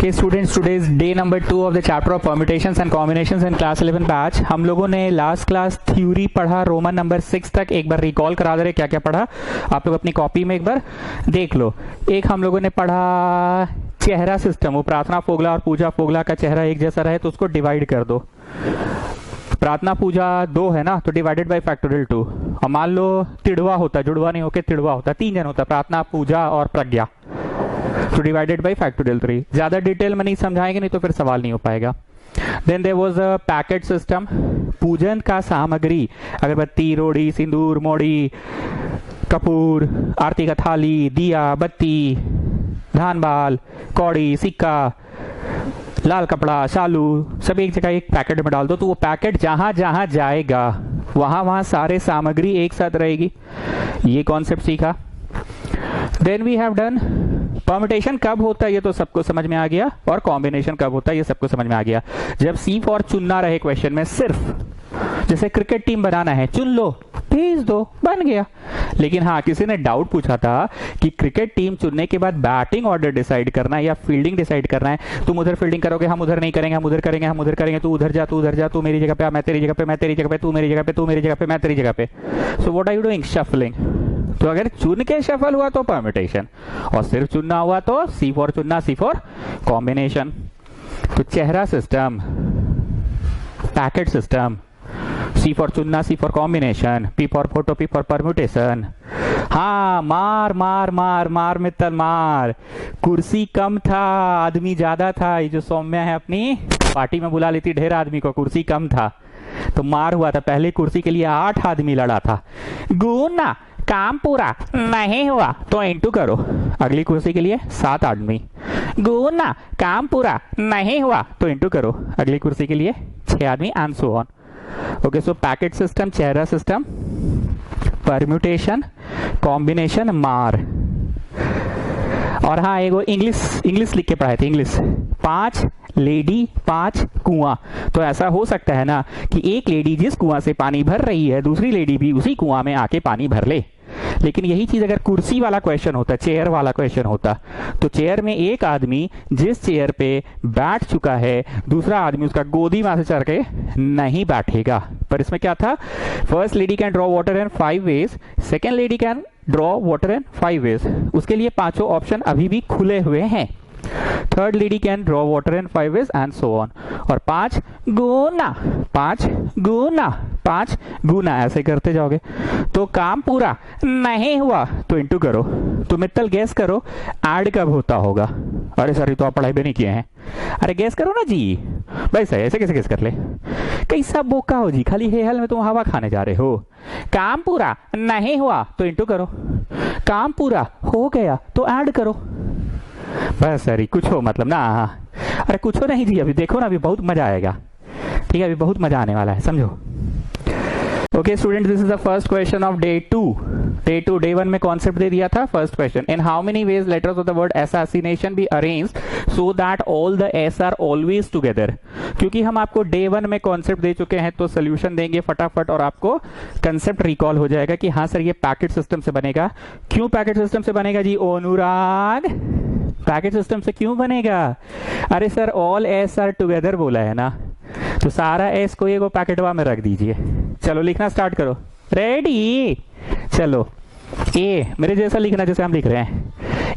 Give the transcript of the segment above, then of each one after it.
Okay students, today's day number 2 of the chapter of permutations and combinations in class 11 batch. हम लोगों ने last class theory पढ़ा Roman number 6 तक। एक बार recall करा दे रहे क्या क्या पढ़ा, आप लोग अपनी कॉपी में एक बार देख लो। एक हम लोगों ने पढ़ा चेहरा सिस्टम, वो प्रार्थना फोगला और पूजा फोगला का चेहरा एक जैसा रहे तो उसको डिवाइड कर दो। प्रार्थना पूजा 2 है ना, तो डिवाइडेड बाय फैक्टोरियल 2। और मान लो तिड़वा होता, जुड़वा नहीं होके तिड़वा होता, 3 जन होता, प्रार्थना पूजा और प्रज्ञा, तो डिवाइडेड बाय फैक्टोरियल 3। ज्यादा डिटेल में नहीं समझाएंगे, नहीं तो फिर सवाल नहीं हो पाएगा। Then there was a packet system, पूजन का सामग्री, अगरबत्ती, रोड़ी, सिंदूर, मोड़ी, कपूर, आरती का थाली, दिया, बत्ती, धान बाल, कौड़ी, सिक्का, लाल कपड़ा, शालू, सब एक जगह एक पैकेट में डाल दो, तो वो पैकेट जहां जहां जाएगा वहां वहां सारे सामग्री एक साथ रहेगी। ये कॉन्सेप्ट सीखा। Then we have done permutation कब होता है ये तो सबको समझ में आ गया, और कॉम्बिनेशन कब होता है ये सबको समझ में आ गया। जब सी फॉर चुनना रहे क्वेश्चन में, सिर्फ जैसे क्रिकेट टीम बनाना है, चुन लो, भेज दो, बन गया। लेकिन हाँ, किसी ने डाउट पूछा था कि क्रिकेट टीम चुनने के बाद बैटिंग ऑर्डर डिसाइड करना है या फील्डिंग डिसाइड करना है। तुम उधर फील्डिंग करोगे, हम उधर नहीं करेंगे, हम उधर करेंगे, हम उधर करेंगे, तू उधर जा, तू उधर जा, तू मेरी जगह पे, मैं तेरी जगह पे, मैं तेरी जगह पे, तू मेरी जगह पे, तू मेरी जगह पे, मैं तेरी जगह पे। So what are you doing? Shuffling. तो अगर चुन के शफल हुआ तो परम्यूटेशन, और सिर्फ चुनना हुआ तो सी फॉर चुनना, सी फॉर कॉम्बिनेशन। तो चेहरा system, packet system, C for चुनना, C for combination, P for photo, P for permutation. हाँ, मार मार मार मार मित्तल मार। कुर्सी कम था, आदमी ज्यादा था। ये जो सौम्या है अपनी पार्टी में बुला लेती ढेर आदमी को, कुर्सी कम था तो मार हुआ था। पहले कुर्सी के लिए 8 आदमी लड़ा था। गुना काम पूरा नहीं हुआ तो इंटू करो, अगली कुर्सी के लिए 7 आदमी। गुना काम पूरा नहीं हुआ तो इंटू करो, अगली कुर्सी के लिए 6 आदमी, and so on. Okay, so packet system, चेहरा सिस्टम, परम्यूटेशन, कॉम्बिनेशन, मार। और हाँ, एगो इंग्लिश लिख के पढ़ाए थे, इंग्लिश। 5 लेडी 5 कुआं। तो ऐसा हो सकता है ना कि एक लेडी जिस कुआं से पानी भर रही है, दूसरी लेडी भी उसी कुआं में आके पानी भर ले। लेकिन यही चीज अगर कुर्सी वाला क्वेश्चन होता, चेयर वाला क्वेश्चन होता, तो चेयर में एक आदमी जिस चेयर पे बैठ चुका है, दूसरा आदमी उसका गोदी वहां से चढ़ के नहीं बैठेगा। पर इसमें क्या था? First lady can draw water in 5 ways, second lady can draw water in 5 ways. उसके लिए 5 ऑप्शन अभी भी खुले हुए हैं। Third lady can draw water in 5 ways, and so on. और 5 गुना 5 गुना 5 गुना, ऐसे करते जाओगे तो काम पूरा नहीं हुआ तो इंटू करो। तो मित्तल गैस करो ऐड कब होता होगा? अरे सर, ये तो आप पढ़ाई भी नहीं किए हैं। अरे गैस करो ना जी भाई, सही ऐसे कैसे गैस कर ले? कैसा बोका हो जी, खाली हे हल में तुम हवा खाने जा रहे हो। काम पूरा नहीं हुआ तो इंटू करो, काम पूरा हो गया तो ऐड करो। बस सर, कुछ हो मतलब ना। अरे कुछ हो नहीं जी, अभी देखो ना, अभी बहुत मजा आएगा। ठीक है, अभी बहुत मजा आने वाला है, समझो। Okay student, this is the first question of day 2। Day 1 में कॉन्सेप्ट दे दिया था। First question, in how many ways letters of the word assassination be arranged so that all the S R always together. क्योंकि हम आपको day 1 में concept दे चुके हैं तो सोल्यूशन देंगे फटाफट और आपको कंसेप्ट रिकॉल हो जाएगा कि हाँ सर, ये पैकेट सिस्टम से बनेगा। क्यों पैकेट सिस्टम से बनेगा जी? अनुराग, पैकेट सिस्टम से क्यों बनेगा? अरे sir, all S R together बोला है ना, तो सारा एस को एगो पैकेटवा में रख दीजिए। चलो लिखना स्टार्ट करो। रेडी? चलो, ए मेरे जैसा लिखना, जैसे हम लिख रहे हैं।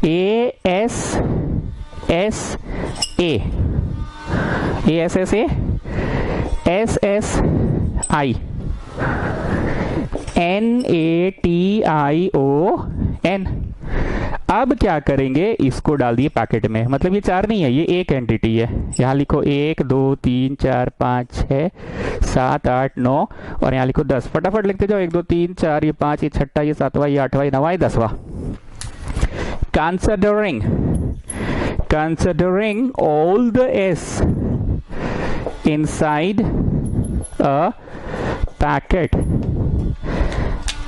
A S S A, A S S A, S S I, N A T I O N. अब क्या करेंगे? इसको डाल दिए पैकेट में। मतलब ये 4 नहीं है, ये एक एंटिटी है। यहाँ लिखो 1 2 3 4 5 6 7 8 9, और यहाँ लिखो 10। फटाफट लिखते जाओ। 1 2 3 4, ये 5, ये 6, ये 7वां, ये 8वां, ये 9वां, ये 10वां। Considering all the S inside a packet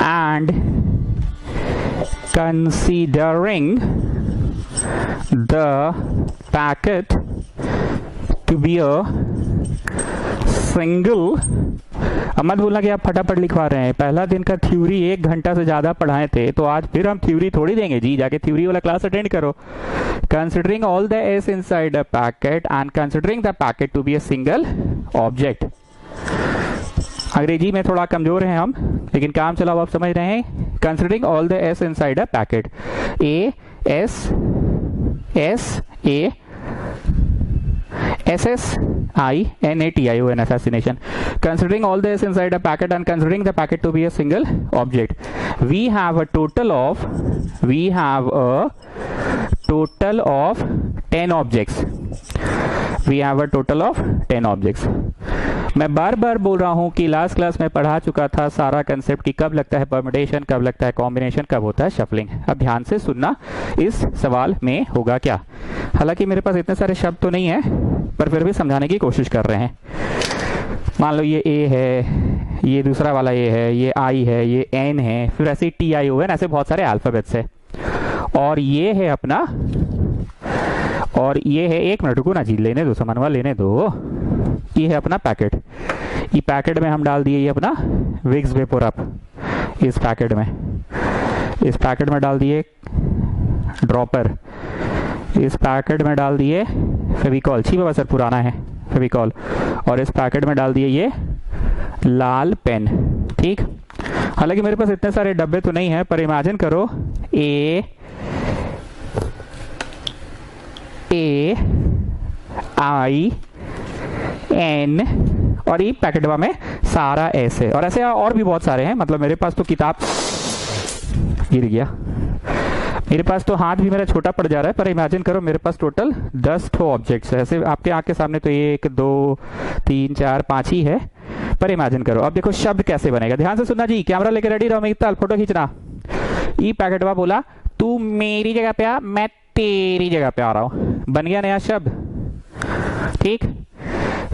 and considering the packet to be a single अब मत भूलना कि आप फटाफट लिखवा रहे हैं, पहला दिन का थ्योरी 1 घंटा से ज़्यादा पढ़ाए थे, तो आज फिर हम थ्योरी थोड़ी देंगे जी, जाके थ्योरी वाला क्लास अटेंड करो। Considering all the S inside a packet and considering the packet to be a single object. Angrezi में थोड़ा कमजोर हैं हम, लेकिन काम चलाओ, आप समझ रहे हैं। Considering all the S inside a packet, A S S A assassination, assassination. Considering all this inside a packet and considering the packet to be a single object, we have a total of 10 objects. We have a total of 10 objects. मैं बार बार बोल रहा हूं कि last class में पढ़ा चुका था सारा कंसेप्ट कि कब लगता है परम्यूटेशन, कब लगता है कॉम्बिनेशन, कब होता है शफलिंग। अब ध्यान से सुनना, इस सवाल में होगा क्या। हालांकि मेरे पास इतने सारे शब्द तो नहीं है, पर फिर भी समझाने की कोशिश कर रहे हैं। मान लो ये ए है, ये दूसरा वाला ए है, ये आई है, ये एन है, फिर ऐसे टी आई ओ एन, ऐसे बहुत सारे अल्फाबेट्स है। और ये है अपना, और ये है, एक मिनट रुको ना जी, लेने दो समनवा, लेने दो। ये है अपना पैकेट, ये पैकेट में हम डाल दिए ये अपना विक्स वेपोर अप, इस पैकेट में डाल दिए ड्रॉपर, इस पैकेट में डाल दिए फेविकॉल, छी बाबा सर पुराना है फेविकॉल, और इस पैकेट में डाल दिए ये लाल पेन। ठीक, हालांकि मेरे पास इतने सारे डब्बे तो नहीं है, पर इमेजिन करो ए आई एन, और ये पैकेटवा में सारा ऐसे, और ऐसे और भी बहुत सारे हैं। मतलब मेरे पास तो किताब गिर गया, मेरे पास तो हाथ भी मेरा छोटा पड़ जा रहा है, पर इमेजिन करो मेरे पास टोटल 10 ठो ऑब्जेक्ट्स है। ऐसे आपके आंख के सामने तो 1 2 3 4 5 ही है, पर इमेजिन करो। अब देखो शब्द कैसे बनेगा, ध्यान से सुनना जी, कैमरा लेके रेडी रहो, मित्तल फोटो खींचना। ई पैकेटवा बोला तू मेरी जगह पे आ, मैं तेरी जगह पे आ रहा हूं, बन गया नया शब्द। ठीक,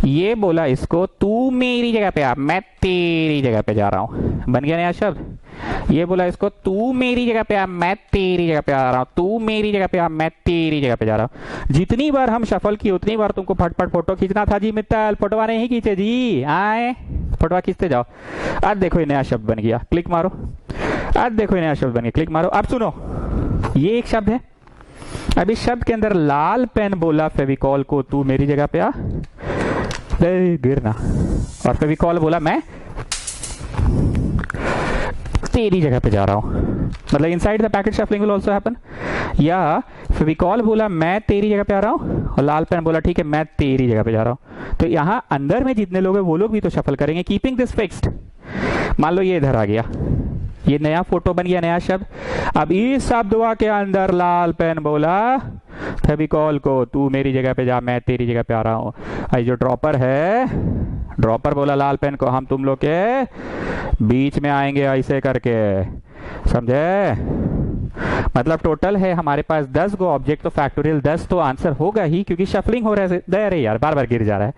ये बोला इसको तू मेरी जगह पे आ, मैं तेरी जगह पे जा रहा हूं, बन गया नया शब्द। ये बोला इसको तू मेरी जगह पे आ, मैं तेरी जगह पे आ रहा हूं, तू मेरी जगह पे आ, मैं तेरी जगह पे जा रहा हूं। जितनी बार हम शफल की उतनी बार तुमको फटफट फोटो खींचना था जी मित्तल, फोटोवा नहीं खींचे जी, आए फोटोवा खींचते जाओ। आज देखो ये नया शब्द बन गया, क्लिक मारो। आज देखो ये नया शब्द बन गया, क्लिक मारो। अब सुनो, ये एक शब्द है। अब इस शब्द के अंदर लाल पेन बोला फेविकॉल को तू मेरी जगह पे आ, गिरना, और फेविकॉल बोला मैं तेरी जगह पे जा रहा हूं। मतलब inside the packet shuffling will also happen. या फेविकॉल बोला मैं तेरी जगह पे आ रहा हूं, और लाल पेन बोला ठीक है मैं तेरी जगह पे जा रहा हूं। तो यहां अंदर में जितने लोग हैं वो लोग भी तो शफल करेंगे, कीपिंग दिस फिक्स्ड। मान लो ये इधर आ गया, ये नया फोटो बन गया, नया शब्द। अब इस शब्दवा के अंदर लाल पेन बोला फेविकॉल को तू मेरी जगह पे जा, मैं तेरी जगह पे आ रहा हूं। जो ड्रॉपर है, ड्रॉपर बोला लाल पेन को हम तुम लोग के बीच में आएंगे ऐसे करके, समझे। मतलब टोटल है हमारे पास 10 गो ऑब्जेक्ट, तो फैक्टोरियल 10 तो आंसर होगा ही, क्योंकि शफलिंग हो रहा है। अरे यार बार बार गिर जा रहा है,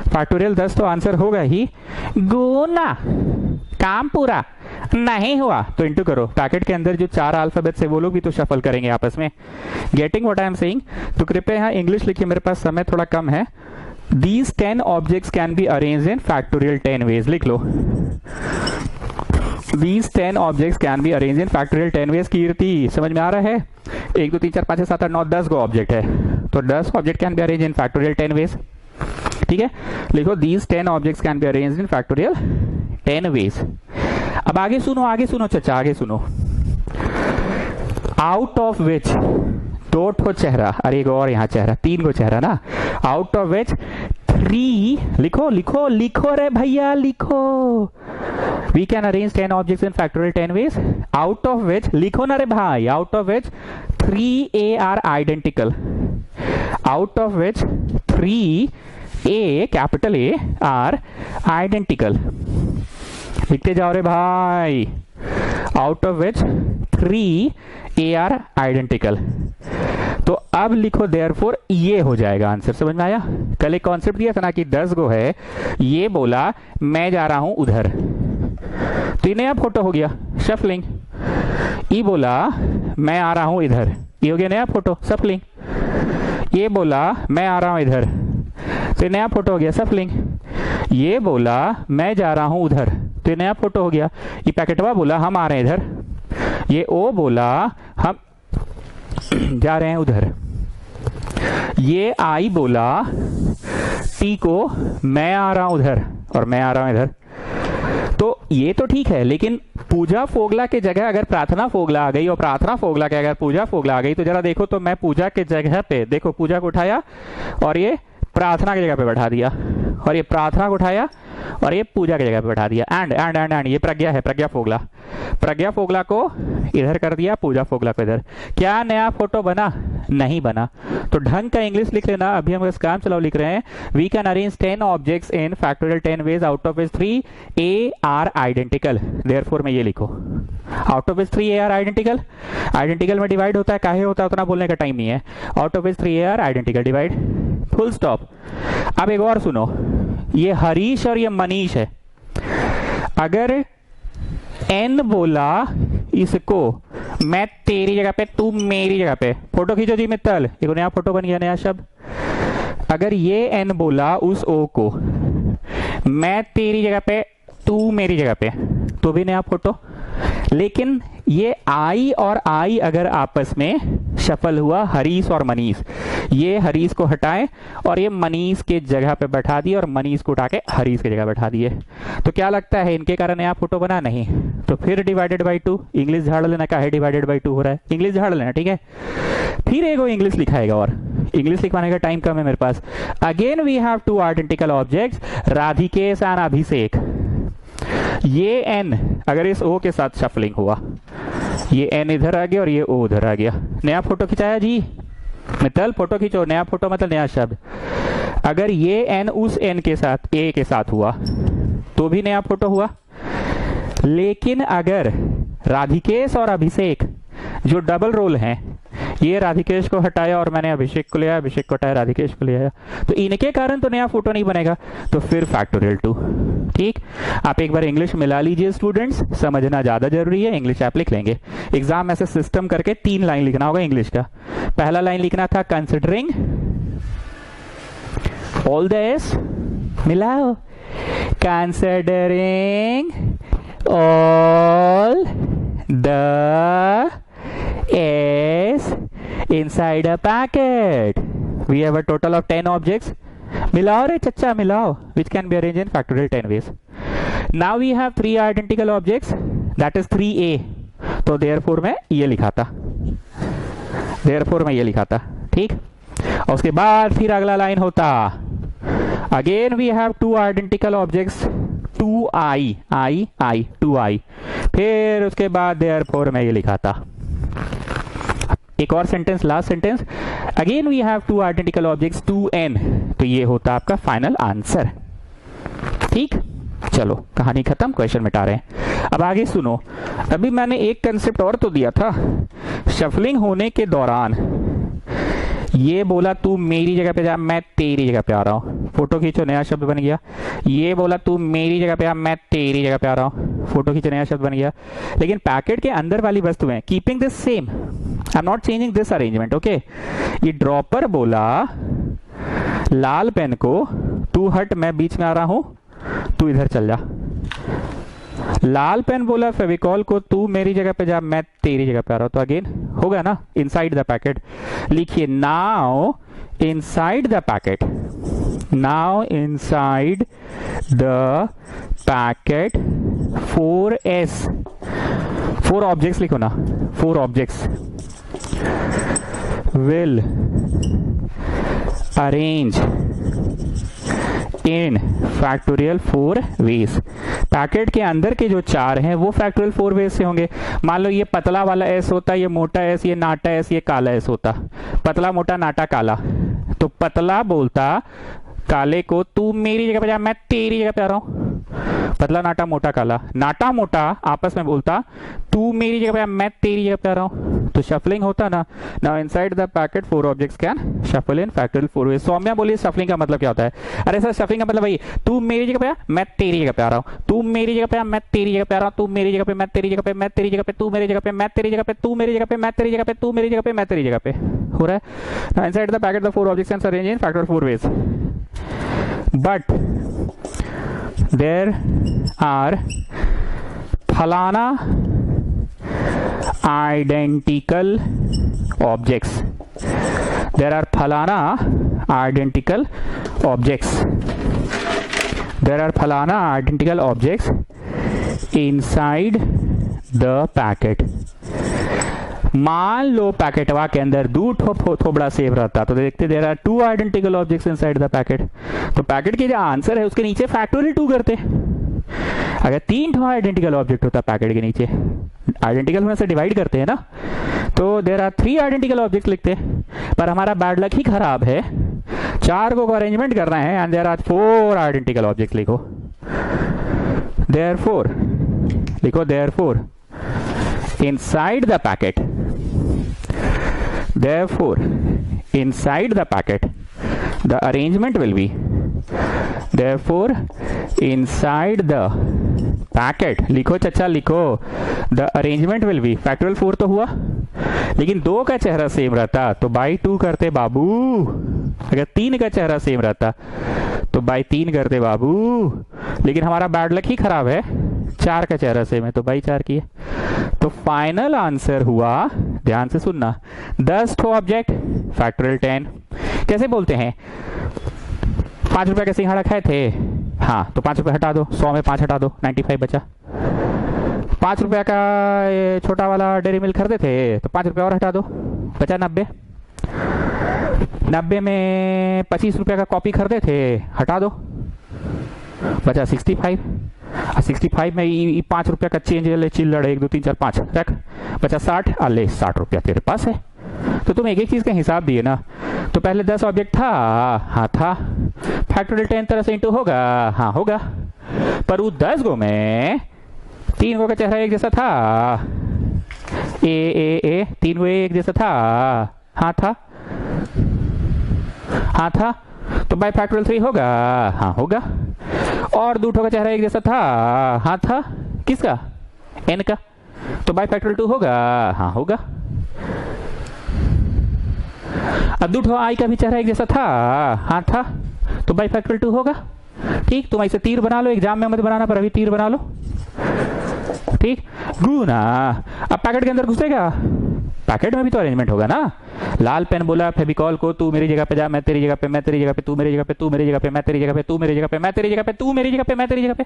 फैक्टोरियल 10 तो आंसर होगा ही। गुना काम पूरा नहीं हुआ तो इंटू करो। पैकेट के अंदर जो 4 अल्फाबेट्स है वो लोग भी तो शफल करेंगे आपस में। Getting what I am saying? तो कृपया यहाँ इंग्लिश लिखिए, मेरे पास समय थोड़ा कम है। These 10 objects can be arranged in factorial 10 ways. लिख लो, These 10 objects can be arranged in factorial 10 ways। कीर्ति समझ में आ रहा है? 1 2 3 4 5 6 7 8 9 10 गो ऑब्जेक्ट है, तो 10 object can be arrange in factorial 10 ways। ठीक है, लिखो these 10 objects can be arranged in factorial 10 ways। अब आगे सुनो चचा, आगे सुनो। आउट ऑफ विच 2 ठो चेहरा, अरे एक और यहाँ चेहरा, 3 गो चेहरा ना। आउट ऑफ विच 3, लिखो रे भैया लिखो। We can arrange 10 objects in factorial 10 ways, out of which, लिखो ना रे भाई, out of which 3A are identical, out of which 3A capital A are identical। लिखते जाओ रे भाई, out of which 3A are identical। तो अब लिखो therefore ये हो जाएगा आंसर। समझ में आया? कल एक कॉन्सेप्ट दिया था ना कि 10 गो है, ये बोला मैं जा रहा हूं उधर, तो ये नया फोटो हो गया शफलिंग। ये बोला मैं आ रहा हूं इधर, ये हो गया नया फोटो शफलिंग। ये बोला मैं आ रहा हूं इधर, तो ये नया फोटो हो गया सफलिंग। ये बोला मैं जा रहा हूं उधर, तो ये नया फोटो हो गया। ये पैकेटवा बोला हम आ रहे हैं इधर। ये ओ बोला हम जा रहे हैं उधर। ये आई बोला टी को मैं आ रहा हूं उधर और मैं आ रहा हूं इधर। तो ये तो ठीक है, लेकिन पूजा फोगला के जगह अगर प्रार्थना फोगला आ गई और प्रार्थना फोगला के अगर पूजा फोगला आ गई, तो जरा देखो तो मैं पूजा के जगह पे, देखो पूजा को उठाया और ये प्रार्थना की जगह पे बैठा दिया, और ये प्रार्थना को उठाया और ये पूजा की जगह पे बैठा दिया। एंड एंड एंड एंड ये प्रज्ञा है, प्रज्ञा फोगला। प्रज्ञा फोगला को इधर कर दिया, पूजा फोगला को इधर। क्या नया फोटो बना? नहीं बना। तो ढंग का इंग्लिश लिख लेना। अभी हम इस काम चलाओ लिख रहे हैं, we can arrange 10 objects in factorial 10 ways, out of which 3 are identical. Therefore में ये लिखो, out of which 3 are identical. Identical में डिवाइड होता है, काहे होता है उतना बोलने का टाइम नहीं है। Out of which 3 are identical, divide, full stop. अब एक और सुनो, ये हरीश और ये मनीष है। अगर एन बोला इसको मैं तेरी जगह पे तू मेरी जगह पे, फोटो खींचो जी मित्तल, एक नया फोटो बन गया, नया शब्द। अगर ये एन बोला उस ओ को मैं तेरी जगह पे तू मेरी जगह पे, तो भी नया फोटो। लेकिन ये आई और आई अगर आपस में शफल हुआ, हरीश और मनीष, ये हरीश को हटाए और ये मनीष के जगह पे बैठा दिए और मनीष को उठा के हरीश की जगह बैठा दिए, तो क्या लगता है इनके कारण नया फोटो बना? नहीं। तो फिर डिवाइडेड बाई 2, इंग्लिश झाड़ लेना, का है डिवाइडेड बाई 2 हो रहा है, इंग्लिश झाड़ लेना, ठीक है। फिर एगो इंग्लिश लिखाएगा, और इंग्लिश लिखवाने का टाइम कम है मेरे पास। Again we have 2 identical objects, Radhikesh and Abhishek. ये एन अगर इस ओ के साथ शफलिंग हुआ, ये एन इधर आ गया और ये ओ उधर आ गया, नया फोटो खिंचाया जी मित्तल, फोटो खींचो, नया फोटो मतलब नया शब्द। अगर ये एन उस एन के साथ ए के साथ हुआ तो भी नया फोटो हुआ। लेकिन अगर राधिकेश और अभिषेक जो डबल रोल हैं, ये राधिकेश को हटाया और मैंने अभिषेक को लिया, अभिषेक को हटाया राधिकेश को लिया, तो इनके कारण तो नया फोटो नहीं बनेगा, तो फिर फैक्टोरियल 2। ठीक, आप एक बार इंग्लिश मिला लीजिए स्टूडेंट्स, समझना ज्यादा जरूरी है। इंग्लिश आप लिख लेंगे, एग्जाम में से सिस्टम करके 3 लाइन लिखना होगा इंग्लिश का। पहला लाइन लिखना था कंसिडरिंग ऑल दिस, मिलाओ, considering all the is inside a packet. We have a total of 10 objects. मिलाओ रे चच्चा मिलाओ, which can be arranged in factorial 10 ways. Now we have 3 identical objects, that is 3a. तो therefore मैं ये लिखा था, therefore मैं ये लिखा था, ठीक। और उसके बाद फिर अगला लाइन होता, again we have 2 identical objects, 2i, i, 2i। फिर उसके बाद therefore मैं ये लिखा था। एक और sentence, last sentence, again we have 2 identical objects 2n, तो ये होता आपका फाइनल आंसर। ठीक, चलो कहानी खत्म, क्वेश्चन मिटा रहे हैं। अब आगे सुनो, अभी मैंने एक कंसेप्ट और तो दिया था, शफलिंग होने के दौरान ये बोला तू मेरी जगह पे जा, मैं तेरी जगह पे आ रहा हूं, फोटो खींचो, नया शब्द बन गया। ये बोला तू मेरी जगह पे आ, मैं तेरी जगह पे आ रहा हूं, फोटो खींचो, नया शब्द बन गया। लेकिन पैकेट के अंदर वाली वस्तुएं keeping this same, I am not changing this arrangement, okay. ये ड्रॉपर बोला लाल पेन को तू हट, मैं बीच में आ रहा हूं, तू इधर चल जा। लाल पेन बोला फेविकॉल को तू मेरी जगह पे जा, मैं तेरी जगह पे आ रहा हूं, तो अगेन होगा ना इनसाइड द पैकेट। लिखिए now inside the packet, now inside the packet 4s, 4 objects लिखो ना, 4 objects will arrange in factorial 4 ways। Packet के अंदर के जो 4 हैं वो फैक्टोरियल 4 वेज से होंगे। मान लो ये पतला वाला एस होता, ये मोटा एस, ये नाटा एस, ये काला एस होता, पतला मोटा नाटा काला। तो पतला बोलता काले को तू मेरी जगह पे जा, मैं तेरी जगह पे आ रहा हूं, पतला नाटा मोटा काला। नाटा मोटा आपस में बोलता तू मेरी जगह पे आ, मैं तेरी जगह पे आ रहा हूं, तो शफलिंग होता ना। Now inside the packet 4 objects can shuffle in factorial 4 ways. Saumya बोलिए शफलिंग का मतलब क्या होता है? अरे सर शफलिंग का मतलब भाई तू मेरी जगह पे आ, मैं तेरी जगह पे आ रहा हूं, तू मेरी जगह पे आ, मैं तेरी जगह पे आ रहा हूं, तू मेरी जगह पे, मैं तेरी जगह पे, मैं तेरी जगह पे, तू मेरी जगह पे, मैं तेरी जगह पे, तू मेरी जगह पे, मैं तेरी जगह पे, तू मेरी जगह पे, मैं तेरी जगह पे हो रहा है। Now inside the packet the 4 objects can arrange in factorial 4 ways. But there are फलाना आइडेंटिकल ऑब्जेक्ट्स, देर आर फलाना आइडेंटिकल ऑब्जेक्ट्स, देर आर फलाना identical objects inside the packet. मान लो पैकेटवा के अंदर दो थोबड़ा सेव रहता तो देखते there are 2 identical objects inside the packet, तो पैकेट के जो आंसर है उसके नीचे फैक्टोरियल 2 करते। अगर 3 आइडेंटिकल ऑब्जेक्ट होता पैकेट के नीचे, आइडेंटिकल होने से डिवाइड करते हैं ना, तो देर आर 3 आइडेंटिकल ऑब्जेक्ट लिखते। पर हमारा बैड लक ही खराब है, 4 को अरेंजमेंट करना है and there are 4 identical object. लिखो देयरफॉर, लिखो therefore inside the packet, therefore inside the packet the arrangement will be, therefore inside the packet, लिखो चचा लिखो, the arrangement will be, factorial 4 तो हुआ, लेकिन 2 का चेहरा सेम रहता तो बाई 2 करते बाबू। अगर 3 का चेहरा सेम रहता तो बाई 3 करते बाबू, लेकिन हमारा बैड लक ही खराब है, 4 का चेहरा सेम है तो बाई 4 किए। तो फाइनल आंसर हुआ, ध्यान से सुनना, 10 ठो ऑब्जेक्ट फैक्टोरियल 10। कैसे बोलते हैं, 5 रुपए का सिंघाड़ा खाए थे, हाँ तो 5 रुपए हटा दो, 100 में 5 हटा दो, 95 बचा। 5 रुपए का छोटा वाला डेयरी मिल्क खरीदे थे तो 5 रुपए और हटा दो, बचा 90। 90 में 25 रुपए का कॉपी खरीदे थे, हटा दो, बचा 65। 65 में 5 रुपया का चेंज ले, चिल्लड़ 1 2 3 4 5 रख, बचा 60। अले 60 रुपया तेरे पास है, तो तुम एक एक चीज का हिसाब दिए ना। तो पहले 10 ऑब्जेक्ट था, हाँ था, फैक्टोरियल 10 तरह से इंटू होगा, हाँ होगा, पर वो 10 गो में 3 गो का चेहरा एक जैसा था, ए 3 गो एक जैसा था, हाँ था, हाँ था, तो बाय फैक्टोरियल 3 होगा, हाँ होगा। और 2 का चेहरा एक जैसा था, हाँ था, किसका, एन का, तो बाय फैक्टोरियल 2 होगा, हाँ होगा। अब 2 आई का भी चेहरा एक जैसा था, हाँ था, तो बाय फैक्टोरियल 2 होगा। ठीक, तुम ऐसे तीर बना लो, एग्जाम में मत बनाना पर अभी तीर बना लो, ठीक। गुना अब पैकेट के अंदर घुसेगा, पैकेट में भी तो अरेंजमेंट होगा ना। लाल पेन बोला फेविकॉल को, तू मेरी जगह पे जा, मैं तेरी जगह पे, मैं तेरी जगह पे, तू मेरी जगह पे, तू मेरी जगह पे, मैं तेरी जगह पे, तू मेरी जगह पे, मैं तेरी जगह पे, तू मेरी जगह पे, मैं तेरी जगह पे,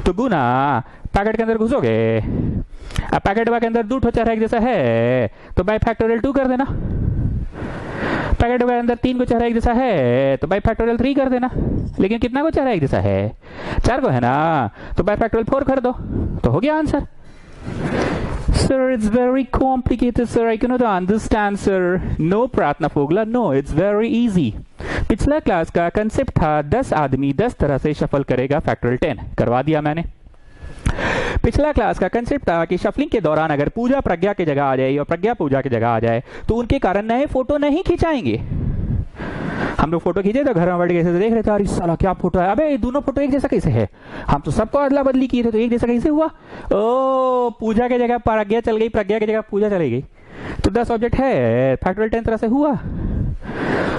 तो गुना पैकेट के अंदर घुसोगे। अब पैकेट के अंदर 2 चेहरा एक जैसा है तो बाय फैक्टोरियल 2 कर देना। पैकेट के अंदर 3 को चेहरा एक जैसा है तो बाय फैक्टोरियल 3 कर देना। लेकिन कितना को चेहरा एक जैसा है, 4 को है ना, तो बाय फैक्टोरियल 4 कर दो, तो हो गया answer. Sir, it's very complicated, sir. I cannot understand, sir. No, Pratna Fogla. No, it's very easy. पिछला क्लास का कंसेप्ट था 10 आदमी 10 तरह से शफल करेगा फैक्टोरियल 10, करवा दिया मैंने। पिछला क्लास का कंसेप्ट था कि शफलिंग के दौरान अगर पूजा प्रज्ञा की जगह आ जाए और प्रज्ञा पूजा की जगह आ जाए तो उनके कारण नए फोटो नहीं खिंचाएंगे। हम लोग फोटो खींचे तो घर में बैठ के देख रहे थे, अरे साला क्या फोटो है, अबे दोनों फोटो एक जैसा कैसे है, हम तो सबको अदला बदली किए थे तो एक जैसा कैसे हुआ। ओ पूजा की जगह प्रज्ञा चल गई, प्रज्ञा की जगह पूजा चली गई, तो 10 ऑब्जेक्ट है, फैक्टोरियल 10 तरह से हुआ,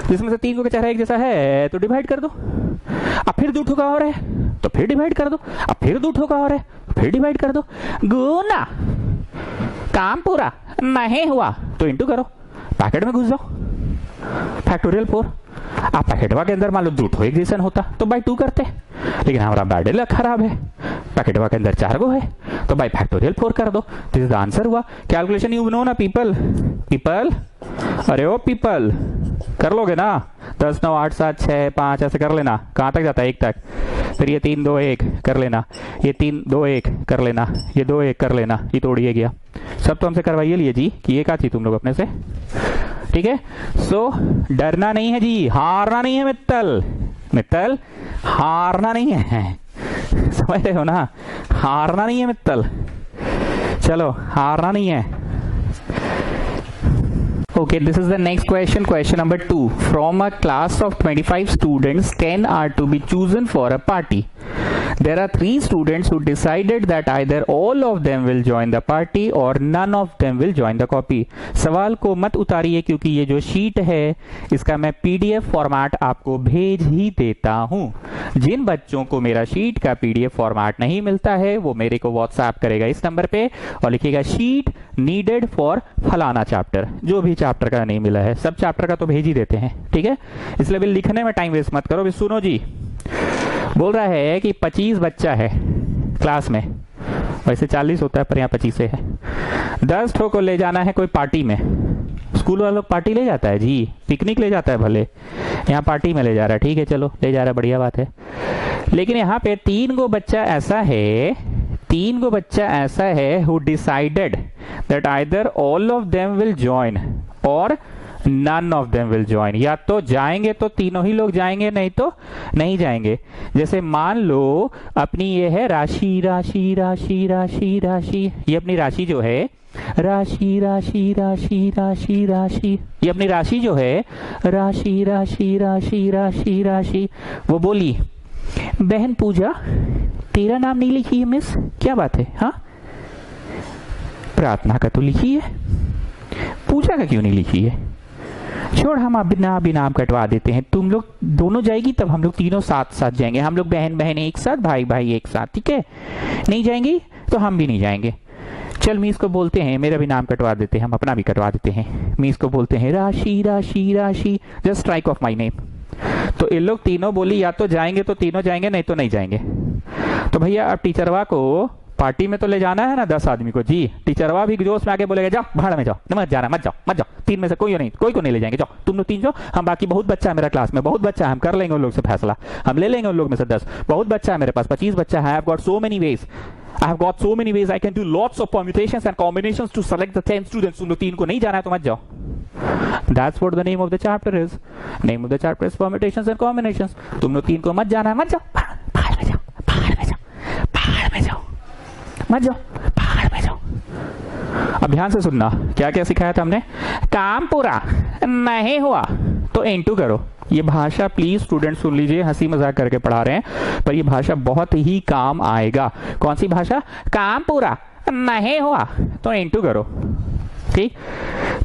जिसमें से 3 को चेहरा एक जैसा है तो डिवाइड कर दो। अब फिर 2 का और है तो फिर डिवाइड कर दो, अब फिर 2 का और है फिर डिवाइड कर दो। गुना काम पूरा नहीं हुआ तो इंटू करो, पैकेट में घुस जाओ, फैक्टोरियल 4। आप पैकेटवा के अंदर मान लो 2 एक जैसा होता तो बाई 2 करते, लेकिन हमारा बैड लक खराब है, पैकेटवा के अंदर 4 गो है तो बाई फैक्टोरियल 4 कर दो। दिस इज आंसर हुआ। कैलकुलेशन यू नो ना पीपल, पीपल, अरे ओ पीपल कर लोगे ना, 10 9 8 7 6 5 ऐसे कर लेना, कहां तक जाता है 1 तक, फिर ये 3 2 1 कर लेना, ये 3 2 1 कर लेना, ये 2 1 कर लेना, ये तोड़िए गया। सब तो हमसे करवाइए लिए जी कि ये क्या थी तुम लोग अपने से, ठीक है। सो डरना नहीं है जी, हारना नहीं है मित्तल, मित्तल हारना नहीं है, समझ रहे हो ना, हारना नहीं है मित्तल, चलो हारना नहीं है। Okay, this is the next question, question number 2. From a class of 25 students, 10 are to be chosen for a party. There are 3 students who decided that either all of them will join the party or none of them will join the copy. सवाल को मत उतारिए क्योंकि ये जो sheet है इसका मैं PDF format आपको भेज ही देता हूं। जिन बच्चों को मेरा शीट का पीडीएफ फॉर्मेट नहीं मिलता है वो मेरे को व्हाट्सएप करेगा इस नंबर पे और लिखेगा शीट नीडेड फॉर फलाना चैप्टर। जो भी चैप्टर का नहीं मिला है, सब चैप्टर का तो भेज ही देते हैं, ठीक है। इसलिए भी लिखने में टाइम वेस्ट मत करो। भी सुनो जी, बोल रहा है कि 25 बच्चा है क्लास में, वैसे 40 होता है पर यहाँ 25 है। 10 ठो को ले जाना है कोई पार्टी में। स्कूल वालों पार्टी ले जाता है जी, पिकनिक ले जाता है, भले यहाँ पार्टी में ले जा रहा है, ठीक है, चलो ले जा रहा है, बढ़िया बात है। लेकिन यहाँ पे 3 गो बच्चा ऐसा है who decided that either all of them will join और none of them will join. या तो जाएंगे तो तीनों ही लोग जाएंगे, नहीं तो नहीं जाएंगे। जैसे मान लो अपनी ये है राशि, ये अपनी राशि जो है राशि, ये अपनी राशि जो है राशि। वो बोली, बहन पूजा तेरा नाम नहीं लिखी है मिस, क्या बात है? हाँ, प्रार्थना का तो लिखी है, पूजा का क्यों नहीं लिखी है? छोड़, हम बिना नाम कटवा देते हैं। तुम लोग दोनों जाएगी तब हम लोग तीनों साथ साथ जाएंगे। हम लोग बहन बहन एक साथ, भाई भाई एक साथ, ठीक है। नहीं जाएंगी तो हम भी नहीं जाएंगे। चल मीस को बोलते हैं मेरा भी नाम कटवा देते हैं, हम अपना भी कटवा देते हैं। मीस को बोलते हैं राशि, just strike of my name. तो ये लोग तीनों बोली या तो जाएंगे तो तीनों जाएंगे, नहीं तो नहीं जाएंगे। तो भैया अब टीचरवा को पार्टी में तो ले जाना है ना 10 आदमी को जी। टीचरवा भी जोश में आके बोलेगा जाओ भाड़ में जाओ, मत जाना, मत जाओ। 3 में से कोई को नहीं ले जाएंगे, जाओ तुम लोग 3 जाओ। हम बाकी बहुत बच्चा है मेरा क्लास में, बहुत बच्चा है, हम कर लेंगे उन लोग से फैसला, हम ले लेंगे उन लोग में से 10। बहुत बच्चा है मेरे पास, 25 बच्चा है। I have got so many ways, I can do lots of permutations and combinations to select the 10 students. तुम लोग 3 को नहीं जाना है तो मत जाओ। That's what the name of the chapter is. Name of the chapter is permutations and combinations. तुम लोग 3 को मत जाना है, मत जाओ, बाहर में जाओ, बाहर में जाओ। अब ध्यान से सुनना, क्या क्या सिखाया था हमने। काम पूरा नहीं हुआ तो इंटू करो। ये भाषा प्लीज स्टूडेंट सुन लीजिए, हंसी मजाक करके पढ़ा रहे हैं पर ये भाषा बहुत ही काम आएगा। कौन सी भाषा? काम पूरा नहीं हुआ तो इंटू करो, ठीक।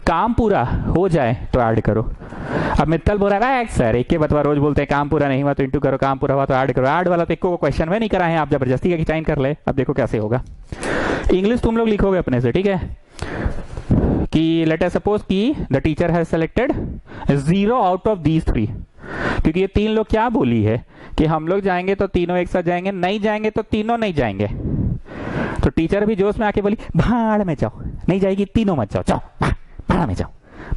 काम पूरा हो जाए तो ऐड करो। अब मित्तल बोल रहा है सर एक के बतवा रोज बोलते हैं काम पूरा नहीं हुआ तो इंटू करो, काम पूरा हुआ तो ऐड करो। ऐड वाला तो एक को क्वेश्चन में नहीं करा है, आप जबरदस्ती का खिंचाइन कर ले। अब देखो कैसे होगा। इंग्लिश तुम लोग लिखोगे अपने से, ठीक है, कि लेट अस सपोज कि the teacher has selected 0 out of these 3। क्योंकि ये 3 लोग क्या बोली है कि हम लोग जाएंगे तो तीनों एक साथ जाएंगे, नहीं जाएंगे तो तीनों नहीं जाएंगे। तो टीचर भी जोश में आके बोली भाड़ में जाओ, नहीं जाएगी तीनों मत जाओ, जाओ भाड़ में जाओ,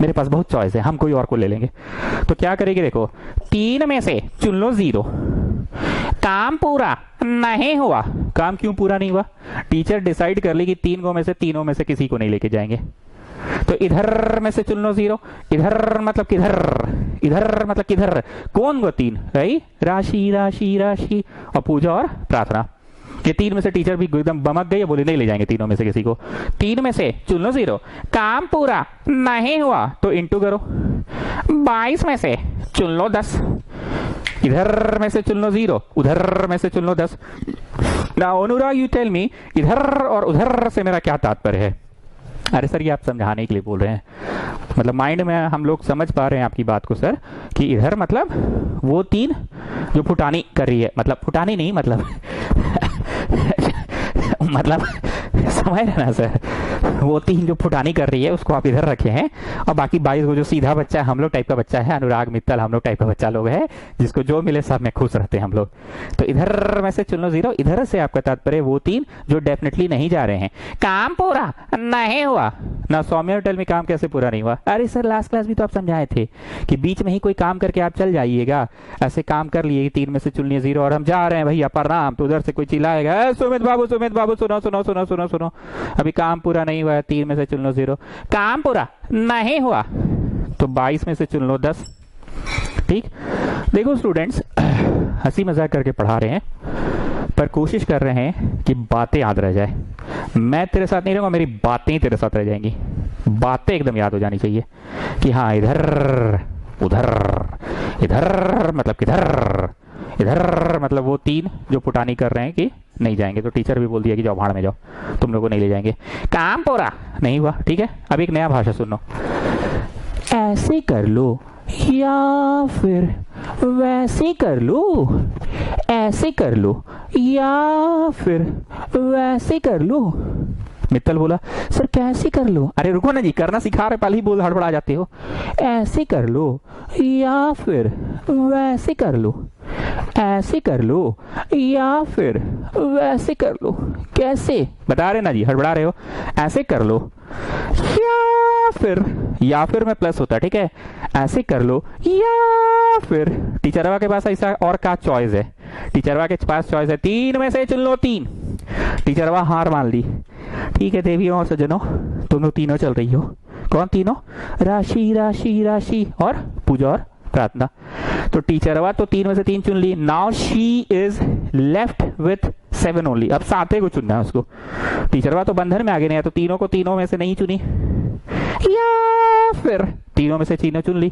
मेरे पास बहुत चॉइस है, हम कोई और को ले लेंगे। तो क्या करेगी देखो, 3 में से चुन लो 0। काम पूरा नहीं हुआ। काम क्यों पूरा नहीं हुआ? टीचर डिसाइड कर ली कि 3 में से तीनों में से किसी को नहीं लेके जाएंगे। तो इधर में से चुन लो 0। इधर मतलब किधर, इधर मतलब किधर, कौन वो 3 राइट, राशि और पूजा और प्रार्थना। ये 3 में से टीचर भी एकदम बमक गई, बोले नहीं ले जाएंगे तीनों में से किसी को। 3 में से चुन लो 0। काम पूरा नहीं हुआ तो इंटू करो। 22 में से चुन लो 10। इधर में से चुन लो 0, उधर में से चुन लो 10। Now Anurag you tell me, इधर और उधर से मेरा क्या तात्पर्य है? अरे सर ये आप समझाने के लिए बोल रहे हैं, मतलब माइंड में हम लोग समझ पा रहे हैं आपकी बात को सर, कि इधर मतलब वो 3 जो फुटानी कर रही है, मतलब फुटानी नहीं मतलब मतलब समझ रहे ना सर, वो 3 जो फुटानी कर रही है उसको आप इधर रखे हैं, और बाकी 22 को जो सीधा बच्चा है, हम लोग टाइप का बच्चा है, अनुराग मित्तल हम लोग टाइप का बच्चा लोग है, जिसको जो मिले सब में खुश रहते हैं हम लोग। तो इधर में से चुन लो 0। इधर से आपका तात्पर्य वो 3 जो डेफिनेटली नहीं जा रहे हैं। काम पूरा नहीं हुआ ना। सौम्या टेल में काम कैसे पूरा नहीं हुआ? अरे सर लास्ट क्लास भी तो आप समझाए थे कि बीच में ही कोई काम करके आप चल जाइएगा। ऐसे काम कर लिए 3 में से चुन लिए 0 और हम जा रहे हैं भैया प्रणाम, तो उधर से कोई चिल्लाएगा सुमित बाबू सुनो सुनो सुनो सुनो सुनो, अभी काम पूरा नहीं हुआ है, 3 में से चुन लो 0। काम पूरा नहीं हुआ तो 22 में से चुन लो 10, ठीक। देखो स्टूडेंट्स, हंसी मजाक करके पढ़ा रहे हैं पर कोशिश कर रहे हैं कि बातें याद रह जाए। मैं तेरे साथ नहीं रहूंगा, मेरी बातें ही तेरे साथ रह जाएंगी। बातें एकदम याद हो जानी चाहिए कि हाँ इधर उधर, इधर मतलब किधर, इधर मतलब वो 3 जो पुटानी कर रहे हैं कि नहीं जाएंगे, तो टीचर भी बोल दिया कि जाओ भाड़ में जाओ, तुम लोग को नहीं ले जाएंगे। काम पूरा नहीं हुआ, ठीक है। अब एक नया भाषा सुनो, ऐसे कर लो या फिर वैसे कर लो, ऐसे कर लो या फिर वैसे कर लो। मित्तल बोला सर कैसे कर लो? अरे रुको ना जी, करना सिखा रहे, पहले ही बोल हड़बड़ा जाते हो। ऐसे कर लो या फिर वैसे कर लो, ऐसे कर लो या फिर वैसे कर लो। कैसे बता रहे ना जी, हड़बड़ा रहे हो। ऐसे कर लो या फिर में प्लस होता है, ठीक है। ऐसे कर लो या फिर, टीचरवा के पास ऐसा और क्या चॉइस है? टीचरवा के पास चॉइस है 3 में से चुन लो 3। टीचरवा हार मान ली, ठीक है देवियों और सज्जनों, तुम लोग तीनों चल रही हो। कौन तीनों? राशि राशि राशि और पूजा और प्रार्थना। तो टीचरवा तो 3 में से 3 चुन ली। Now she is left with 7 only. अब 7 को चुनना है उसको। टीचरवा तो बंधन में आगे नहीं है, तो तीनों को तीनों में से नहीं चुनी, या फिर तीनों में से तीनों चुन ली।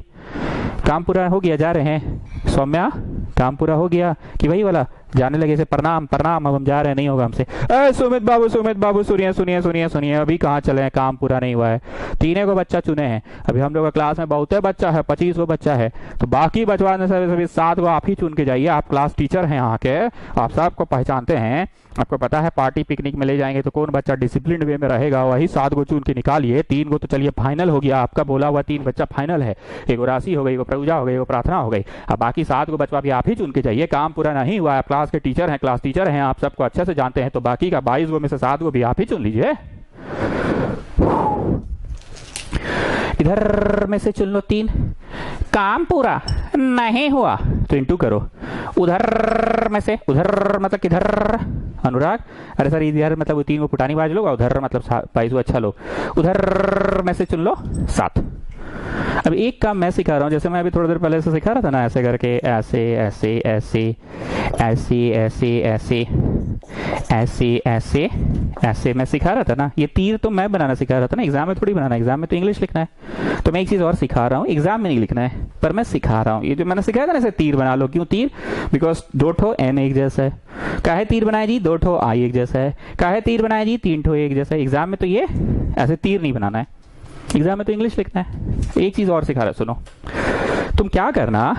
काम पूरा हो गया, जा रहे हैं। सौम्या काम पूरा हो गया कि वही वाला जाने लगे से प्रणाम प्रणाम, अब हम जा रहे हैं, नहीं होगा हमसे। सुमित बाबू सुनिए सुनिए सुनिए सुनिए, अभी कहाँ चले हैं, काम पूरा नहीं हुआ है। 3 को बच्चा चुने हैं, अभी हम लोग का क्लास में बहुत बच्चा है, 25 को बच्चा है, तो बाकी बचवाने सभी 7 को आप ही चुन के जाइए। आप क्लास टीचर हैं यहाँ के, आप सबको पहचानते हैं, आपको पता है पार्टी पिकनिक में ले जाएंगे तो कौन बच्चा डिसिप्लिन वे में रहेगा, वही 7 को चुन के निकालिए। 3 को तो चलिए फाइनल हो गया, आपका बोला हुआ 3 बच्चा फाइनल है। एक राशि हो गई, वो पूजा हो गई, वो प्रार्थना हो गई। अब बाकी 7 को बचवा भी आप ही चुन के जाइए। काम पूरा नहीं हुआ है, आप क्लास के टीचर हैं, क्लास टीचर हैं, आप सबको अच्छे से जानते हैं, तो बाकी का 22 को में से 7 को भी आप ही चुन लीजिए। इधर में से चुन लो 3। काम पूरा नहीं हुआ तो इंटू करो। उधर में से, उधर मतलब किधर? अनुराग, अरे सर इधर मतलब वो 3 को पुटानी बाज लो, उधर मतलब 22 को अच्छा लो। उधर में से चुन लो 7। अब एक काम मैं सिखा रहा हूँ, जैसे मैं अभी थोड़ी देर पहले से सिखा रहा था ना, ऐसे करके ऐसे ऐसे ऐसे ऐसे ऐसे ऐसे ऐसे ऐसे ऐसे मैं सिखा रहा था ना। ये तीर तो मैं बनाना सिखा रहा था ना, एग्जाम में थोड़ी बनाना, एग्जाम में तो इंग्लिश लिखना है। तो मैं एक चीज और सिखा रहा हूँ, एग्जाम में नहीं लिखना है, पर मैं सिखा रहा हूँ। ये जो मैंने सिखाया था ना, ऐसे तीर बना लो। क्यों तीर? बिकॉज 2 ठो एन एक जैसा है। काहे तीर बनाए जी? 2 ठो आई एक जैसा है। काहे तीर बनाए जी? 3 ठो एक जैसा है। एग्जाम में तो ये ऐसे तीर नहीं बनाना है, एग्जाम में तो इंग्लिश लिखना है। एक चीज और सिखा रहा, सुनो। तुम क्या करना,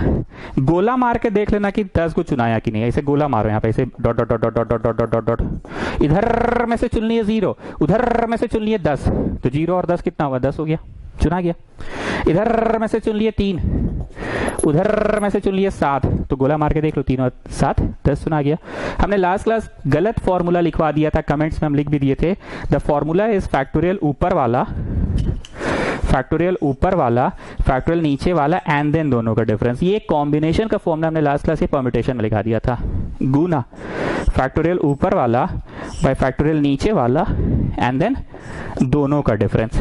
गोला मार के देख लेना कि 10 को चुनाया कि नहीं। ऐसे गोला मारो, यहाँ पे ऐसे dot dot dot dot dot dot dot dot. इधर में से चुन लिए 0, उधर में से चुन लिए 10, तो 0 और 10 कितना हुआ? 10 हो गया, चुना गया। इधर में से चुन लिए 3, उधर में से चुन लिए 7, तो गोला मार के देख लो, 3 और 7 10 चुना गया। हमने लास्ट क्लास गलत फॉर्मूला लिखवा दिया था, कमेंट्स में हम लिख भी दिए थे। द फॉर्मूला इज फैक्टोरियल ऊपर वाला, फैक्टोरियल ऊपर वाला, फैक्टोरियल नीचे वाला, एंड देन दोनों का डिफरेंस। ये कॉम्बिनेशन का फॉर्मूला हमने लास्ट क्लास ये परम्यूटेशन में लिखा दिया था। गुना फैक्टोरियल ऊपर वाला बाय फैक्टोरियल नीचे वाला, एंड देन दोनों का डिफरेंस,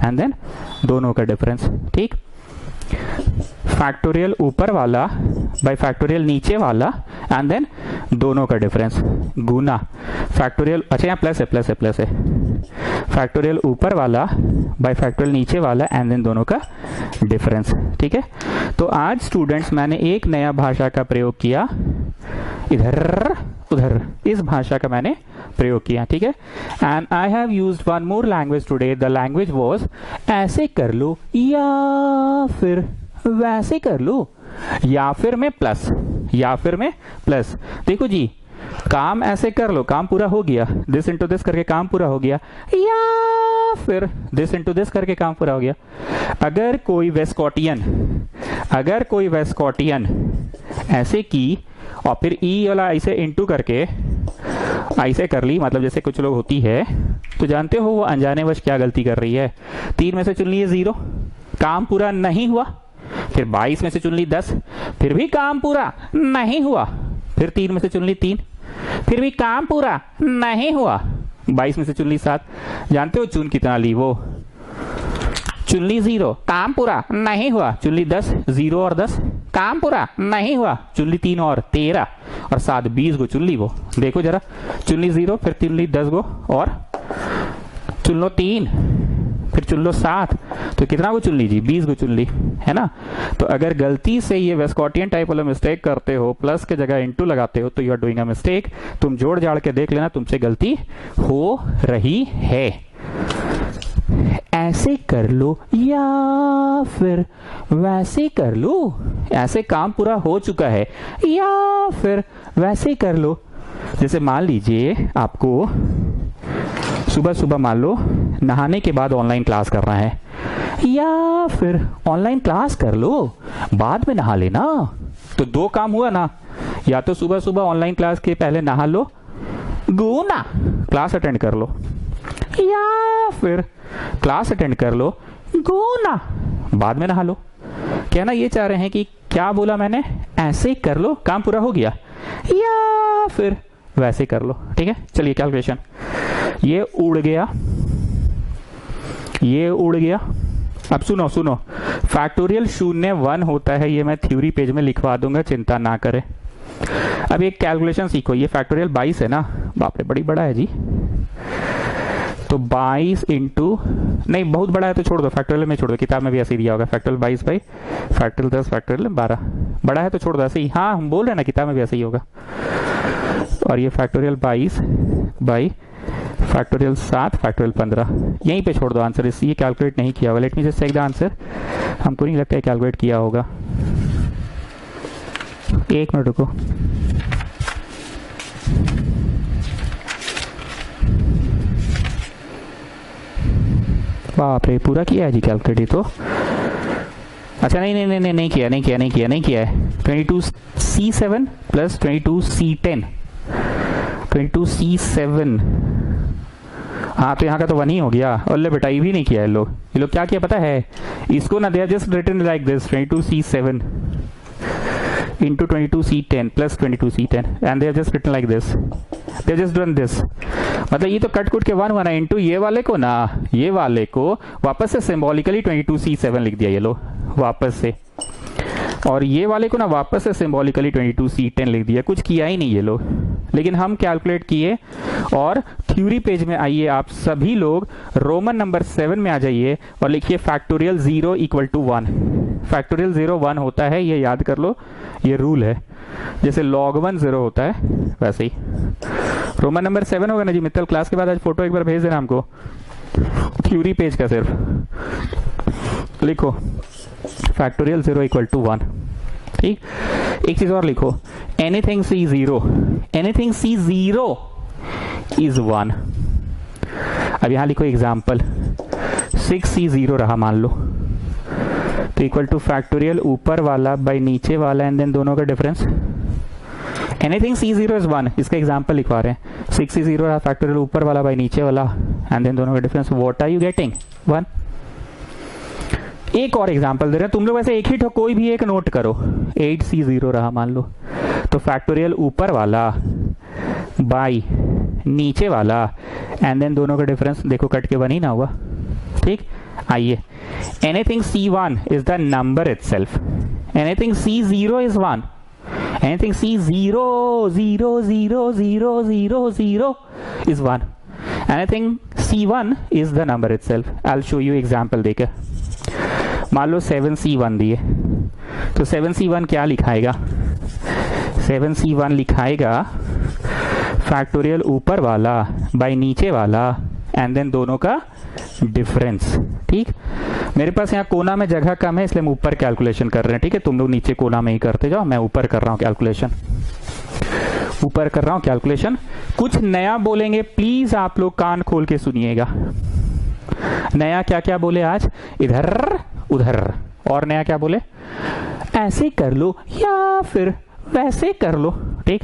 एंड देन दोनों का डिफरेंस। ठीक, फैक्टोरियल ऊपर वाला बाय फैक्टोरियल नीचे वाला, एंड देन दोनों का डिफरेंस। गुना फैक्टोरियल, अच्छा यहाँ प्लस है, प्लस है, प्लस है। फैक्टोरियल ऊपर वाला बाय फैक्टोरियल नीचे वाला, एंड देन दोनों का डिफरेंस। ठीक है, तो आज स्टूडेंट्स मैंने एक नया भाषा का प्रयोग किया, इधर उधर, इस भाषा का मैंने प्रयोग किया। ठीक है, and I have used one more language today. The language was ऐसे कर लो या फिर वैसे कर लो, या फिर में प्लस, या फिर में प्लस। देखो जी, काम ऐसे कर लो, काम पूरा हो गया, दिस इंटू दिस करके काम पूरा हो गया, या फिर दिस इंटू दिस करके काम पूरा हो गया। अगर कोई वेस्कॉटियन ऐसे की और फिर ई वाला ऐसे इंटू करके ऐसे कर ली, मतलब जैसे कुछ लोग होती है, तो जानते हो वो अनजाने वश क्या गलती कर रही है। 3 में से चुन लिए 0, काम पूरा नहीं हुआ। फिर 22 में से चुन ली 10, फिर भी काम पूरा नहीं हुआ। फिर 3 में से चुन ली 3, फिर भी काम पूरा नहीं हुआ। 22 में से चुन ली 7, जानते हो चुन कितना ली? वो चुन ली 0, काम पूरा नहीं हुआ। चुन ली 10, 0 और 10, काम पूरा नहीं हुआ। चुन ली 3 और 13 और 7 20 को चुन ली। वो देखो जरा, चुन ली 0, फिर चुन ली 10 को, और चुन लो 3, फिर चुन लो 7, तो कितना को चुन लीजिए, 20 को चुन ली, है ना। तो अगर गलती से ये वेस्कॉटियन टाइप वाला मिस्टेक करते हो, प्लस के जगह इनटू लगाते हो, तो you are doing a mistake. तुम जोड़ जाड़ के देख लेना, तुमसे गलती हो रही है। ऐसे कर लो या फिर वैसे कर लो, ऐसे काम पूरा हो चुका है, या फिर वैसे कर लो। जैसे मान लीजिए आपको सुबह सुबह मान लो नहाने के बाद ऑनलाइन क्लास करना है, या फिर ऑनलाइन क्लास कर लो बाद में नहा लेना। तो 2 काम हुआ ना, या तो सुबह सुबह ऑनलाइन क्लास के पहले नहा लो, गो ना क्लास अटेंड कर लो, या फिर क्लास अटेंड कर लो, गो ना बाद में नहा लो। कहना ये चाह रहे हैं कि क्या बोला मैंने, ऐसे कर लो काम पूरा हो गया, या फिर वैसे कर लो। ठीक है, चलिए कैलकुलेशन। ये उड़ गया, ये उड़ गया। अब सुनो सुनो, फैक्टोरियल 0 1 होता है, ये मैं थ्योरी पेज में लिखवा दूंगा, चिंता ना करें। अब एक कैलकुलेशन सीखो, ये फैक्टोरियल 22 है ना, बाप रे बड़ी बड़ा है जी। तो 22 इंटू, नहीं बहुत बड़ा है तो छोड़ दो, फैक्टोरियल में छोड़ दो, किताब में भी ऐसे ही दिया होगा, फैक्टोरियल 22 बाई फैक्टोरियल 10 फैक्टोरियल 12। बड़ा है तो छोड़ दो ऐसे ही, हाँ हम बोल रहे हैं ना किताब में भी ऐसे ही होगा। और ये फैक्टोरियल 22 बाई फैक्टोरियल 7 फैक्टोरियल 15, यहीं पे छोड़ दो आंसर, ये कैलकुलेट नहीं किया होगा। Let me just check the answer, हमको नहीं लगता है कैलकुलेट किया होगा। 1 मिनट रुको, बाप रे पूरा किया है जी कैलकुलेट। ये तो अच्छा नहीं किया है। 22C7 प्लस 22C10, 22C7, हाँ तो यहाँ का तो 1 ही हो गया। और बेटा ये भी नहीं किया है ये लोग क्या किया पता है, इसको ना they are just written like this 22C7 into 22C10 plus 22C10 and they have just written like this, they have just done this। मतलब ये तो कट कुट के 1 हुआ ना, इंटू ये वाले को ना, ये वाले को वापस से सिंबॉलिकली 22C7 लिख दिया ये लो वापस से, और ये वाले को ना वापस से सिंबॉलिकली 22C10 लिख दिया, कुछ किया ही नहीं ये लोग। लेकिन हम कैलकुलेट किए, और थ्योरी पेज में आइए आप सभी लोग, रोमन नंबर 7 में आ जाइए और लिखिए फैक्टोरियल 0 इक्वल टू 1। फैक्टोरियल 0 1 होता है, ये याद कर लो, ये रूल है। जैसे log 1 0 होता है वैसे ही रोमन नंबर 7 होगा ना जी। मित्तल क्लास के बाद आज फोटो एक बार भेज देना हमको, थ्योरी पेज का सिर्फ लिखो फैक्टोरियल 0 इक्वल टू 1। ठीक, एक चीज और लिखो, एनीथिंग C0 इज 1। अब यहां लिखो एग्जाम्पल, 6C0 रहा मान लो, तो इक्वल टू फैक्टोरियल ऊपर वाला बाई नीचे वाला एंड देन दोनों का डिफरेंस। एनीथिंग C0 इज 1, इसका एग्जाम्पल लिखवा रहे हैं। 6C0 रहा फैक्टोरियल ऊपर वाला बाई नीचे वाला एंड देन दोनों का difference. What are you getting, 1। एक और एग्जांपल दे रहे हैं, तुम लोग ऐसे एक ही कोई भी एक नोट करो। 8C0 रहा मान लो, तो फैक्टोरियल ऊपर वाला बाई नीचे वाला एंड देन दोनों का डिफरेंस देखो कट के 1 ही ना हुआ। ठीक, आइए, anything C1 is the number itself, anything C0 is 1, anything C0 0 0 0 0 0 is 1, anything C1 is the number itself। I'll show you example देकर। मान लो 7C1 दिए, तो 7C1 क्या लिखाएगा, 7C1 लिखाएगा फैक्टोरियल ऊपर वाला बाई नीचे वाला एंड देन दोनों का डिफरेंस। ठीक, मेरे पास यहाँ कोना में जगह कम है इसलिए हम ऊपर कैलकुलेशन कर रहे हैं। ठीक है, तुम लोग नीचे कोना में ही करते जाओ, मैं ऊपर कर रहा हूँ कैलकुलेशन, ऊपर कर रहा हूँ कैलकुलेशन। कुछ नया बोलेंगे, प्लीज आप लोग कान खोल के सुनिएगा। नया क्या क्या बोले आज, इधर उधर, और नया क्या बोले, ऐसे कर लो या फिर वैसे कर लो। ठीक,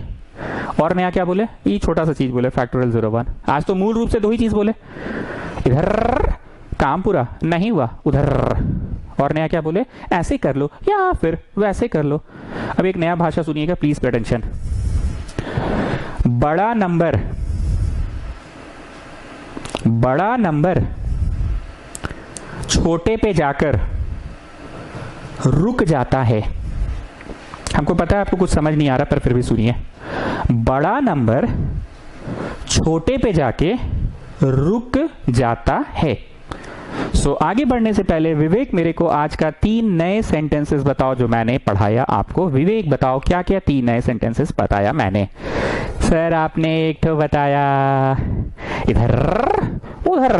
और नया क्या बोले, ये छोटा सा चीज बोले फैक्टोरियल 0 1। आज तो मूल रूप से 2 ही चीज बोले, इधर काम पूरा नहीं हुआ, उधर। और नया क्या बोले, ऐसे कर लो या फिर वैसे कर लो। अब एक नया भाषा सुनिएगा, प्लीज पे अटेंशन। बड़ा नंबर छोटे पे जाकर रुक जाता है। हमको पता है आपको कुछ समझ नहीं आ रहा, पर फिर भी सुनिए। बड़ा नंबर छोटे पे जाके रुक जाता है। सो आगे बढ़ने से पहले विवेक मेरे को आज का 3 नए सेंटेंसेस बताओ जो मैंने पढ़ाया आपको। विवेक बताओ क्या क्या 3 नए सेंटेंसेस बताया मैंने। सर आपने एक तो बताया इधर उधर,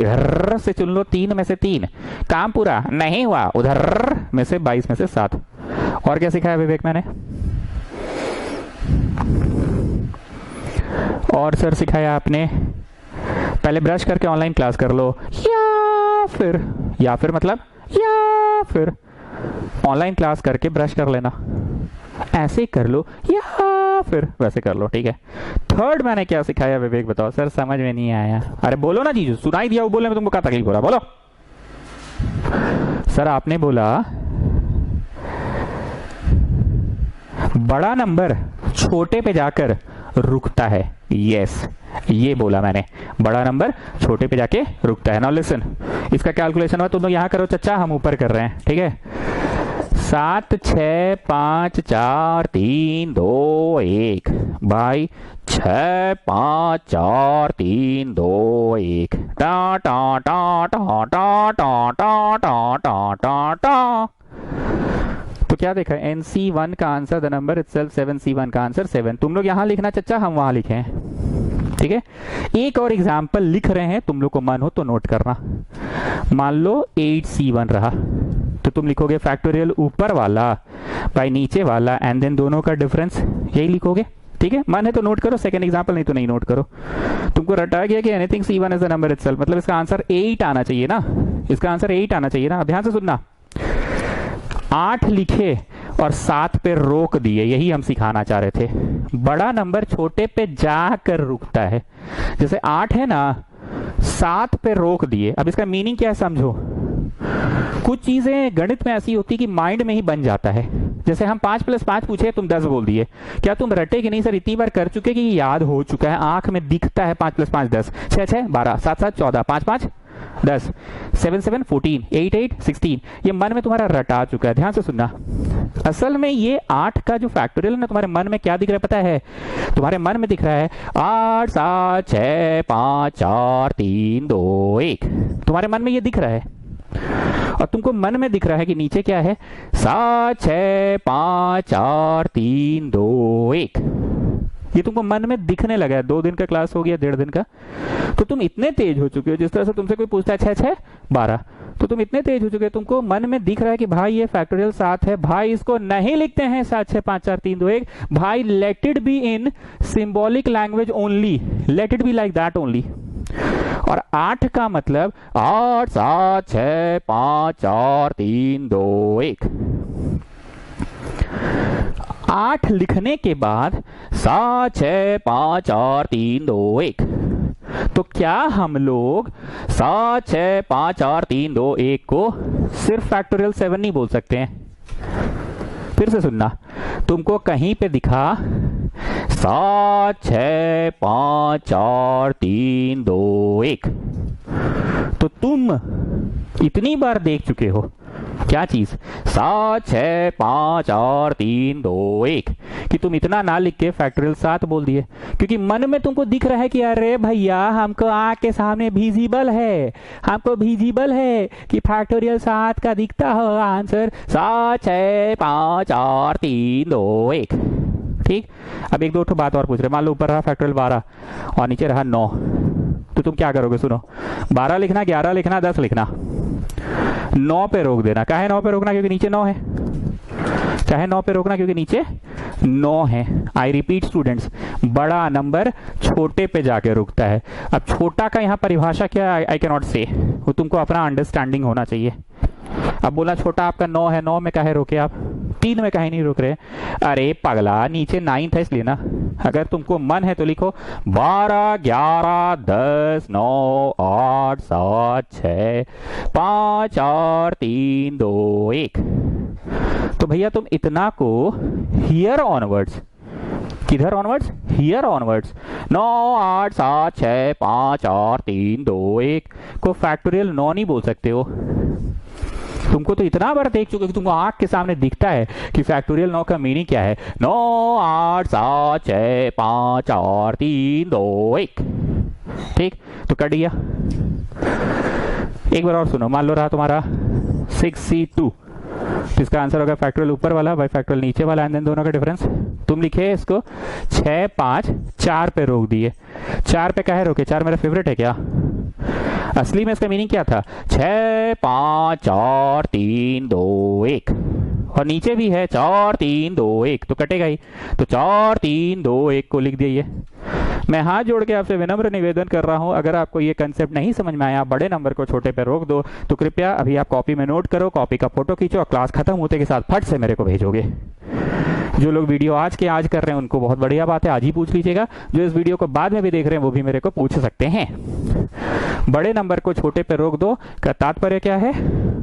इधर से चुन लो 3 में से 3, काम पूरा नहीं हुआ, उधर में से 22 में से 7। और क्या सिखाया विवेक मैंने? और सर सिखाया आपने पहले ब्रश करके ऑनलाइन क्लास कर लो, या फिर मतलब या फिर ऑनलाइन क्लास करके ब्रश कर लेना, ऐसे कर लो या फिर वैसे कर लो, ठीक है। थर्ड मैंने क्या सिखाया विवेक बताओ। सर समझ में नहीं आया। अरे बोलो ना जीजू, सुनाई दिया वो बोलने में तुमको क्या तकलीफ हो रहा, बोलो। सर आपने बोला बड़ा नंबर छोटे पे जाकर रुकता है। यस, ये बोला मैंने, बड़ा नंबर छोटे पे जाके रुकता है। नाउ लिसन, इसका कैलकुलेशन हुआ तुम लोग यहां करो चच्चा, हम ऊपर कर रहे हैं, ठीक है। 7 6 5 4 3 2 1 बाई 6 5 4 3 2 1 टा टा टा टा टा टा टा टा टा टा टा। तो क्या देखा, NC1 का answer the number itself 7C1 का आंसर 7। तुम लोग यहां लिखना चच्चा, हम वहां लिखे, ठीक है। एक और एग्जाम्पल लिख रहे हैं, तुम लोग को मन हो तो नोट करना। मान लो 8C1 रहा तो तुम लिखोगे फैक्टोरियल ऊपर वाला बाई नीचे वाला एंड देन दोनों का डिफरेंस, यही लिखोगे, ठीक है। मन है तो नोट करो, सेकंड एग्जांपल नहीं तो नहीं नोट करो। तुमको रटा गया कि anything C1 is the number itself, मतलब इसका आंसर 8 आना चाहिए ना, इसका आंसर 8 आना चाहिए ना। ध्यान से सुनना, 8 लिखे और 7 पे रोक दिए, यही हम सिखाना चाह रहे थे। बड़ा नंबर छोटे पे जाकर रुकता है, जैसे 8 है ना, 7 पे रोक दिए। अब इसका मीनिंग क्या है समझो। कुछ चीजें गणित में ऐसी होती कि माइंड में ही बन जाता है। जैसे हम 5 + 5 पूछे, तुम 10 बोल दिए। क्या तुम रटे कि नहीं सर, इतनी बार कर चुके कि ये याद हो चुका है, आंख में दिखता है 5 + 5 10, 6 6 12, 7 7 14, 5 5 10, 7 7 14, 8 8 16, ये मन में तुम्हारा रटा चुका है। ध्यान से सुनना, असल में ये 8 का जो फैक्टोरियल है ना, तुम्हारे मन में क्या दिख रहा है पता है? तुम्हारे मन में दिख रहा है 8 7 6 5 4 3 2 1, तुम्हारे मन में ये दिख रहा है। और तुमको मन में दिख रहा है कि नीचे क्या है, 7 6 5 4 3 2 1, ये तुमको मन में दिखने लगा है। 2 दिन का क्लास हो गया, 1.5 दिन का, तो तुम इतने तेज हो चुके हो। जिस तरह से तुमसे कोई पूछता है 6 6 12, तो तुम इतने तेज हो चुके हो, तुमको मन में दिख रहा है कि भाई ये फैक्टोरियल 7 है, भाई इसको नहीं लिखते हैं 7 6 5 4 3 2 1, भाई let it be in symbolic language only, let it be like that only. और 8 का मतलब 8 7 6 5 4 3 2 1, 8 लिखने के बाद 7 6 5 4 3 2 1, तो क्या हम लोग 7 6 5 4 3 2 1 को सिर्फ फैक्टोरियल 7 नहीं बोल सकते हैं? फिर से सुनना, तुमको कहीं पे दिखा 7 6 5 4 3 2 1, तो तुम इतनी बार देख चुके हो क्या चीज, 7 6 5 4 3 2 1, कि तुम इतना ना लिख के फैक्टोरियल 7 बोल दिए, क्योंकि मन में तुमको दिख रहा है कि अरे भैया हमको आंख के सामने विजिबल है, हमको विजिबल है कि फैक्टोरियल 7 का दिखता हो आंसर 7 6 5 4 3 2 1, ठीक। अब 1 2 ठो बात और पूछ रहे, मान लो ऊपर रहा फैक्टोरियल 12 और नीचे रहा 9, तो तुम क्या करोगे? सुनो, 12 लिखना, 11 लिखना, 10 लिखना, 9 पे रोक देना। काहे 9 पे रोकना? क्योंकि नीचे 9 है। चाहे 9 पे रोकना क्योंकि नीचे 9 है। आई रिपीट स्टूडेंट्स, बड़ा नंबर छोटे पे जाके रुकता है। अब छोटा का यहाँ परिभाषा क्या है, आई कैन नॉट से, वो तुमको अपना अंडरस्टैंडिंग होना चाहिए। अब बोला छोटा आपका 9 है, 9 में काहे रोके आप, 3 में काहे नहीं रोक रहे? अरे पगला, नीचे 9 था इसलिए ना। अगर तुमको मन है तो लिखो 12 11 10 9 8 7 6 5 4 3 2 1, तो भैया तुम इतना को हियर ऑनवर्ड्स, किधर ऑनवर्ड्स? हियर ऑनवर्ड्स, 9 8 7 6 5 4 3 2 1 को फैक्टोरियल 9 नहीं बोल सकते हो। तुमको तो इतना बार देख चुके कि तुमको आंख के सामने दिखता है कि फैक्टोरियल 9 का मीनिंग क्या है, 9 8 7 6 5 4 3 2 1, ठीक। तो कर दिया। एक बार और सुनो, मान लो रहा तुम्हारा 6C2, इसका आंसर होगा फैक्टोरियल ऊपर वाला बाई फैक्टोरियल नीचे वाला, एंड देन दोनों का डिफरेंस। तुम लिखे इसको 6 5 4 पे रोक दिए। 4 पे काहे रोके? 4 मेरा फेवरेट है क्या? असली में इसका मीनिंग क्या था? 6 5 4 3 2 1, और नीचे भी है 4 3 2 1, तो कटेगा ही, तो 4 3 2 1 को लिख दिए। मैं हाथ जोड़ के आपसे विनम्र निवेदन कर रहा हूं, अगर आपको ये कंसेप्ट नहीं समझ में आया, बड़े नंबर को छोटे पे रोक दो, तो कृपया अभी आप कॉपी में नोट करो, कॉपी का फोटो खींचो और क्लास खत्म होते के साथ फट से मेरे को भेजोगे। जो लोग वीडियो आज के आज कर रहे हैं उनको बहुत बढ़िया बात है, आज ही पूछ लीजिएगा। जो इस वीडियो को बाद में भी देख रहे हैं वो भी मेरे को पूछ सकते हैं। बड़े नंबर को छोटे पे रोक दो का तात्पर्य क्या है?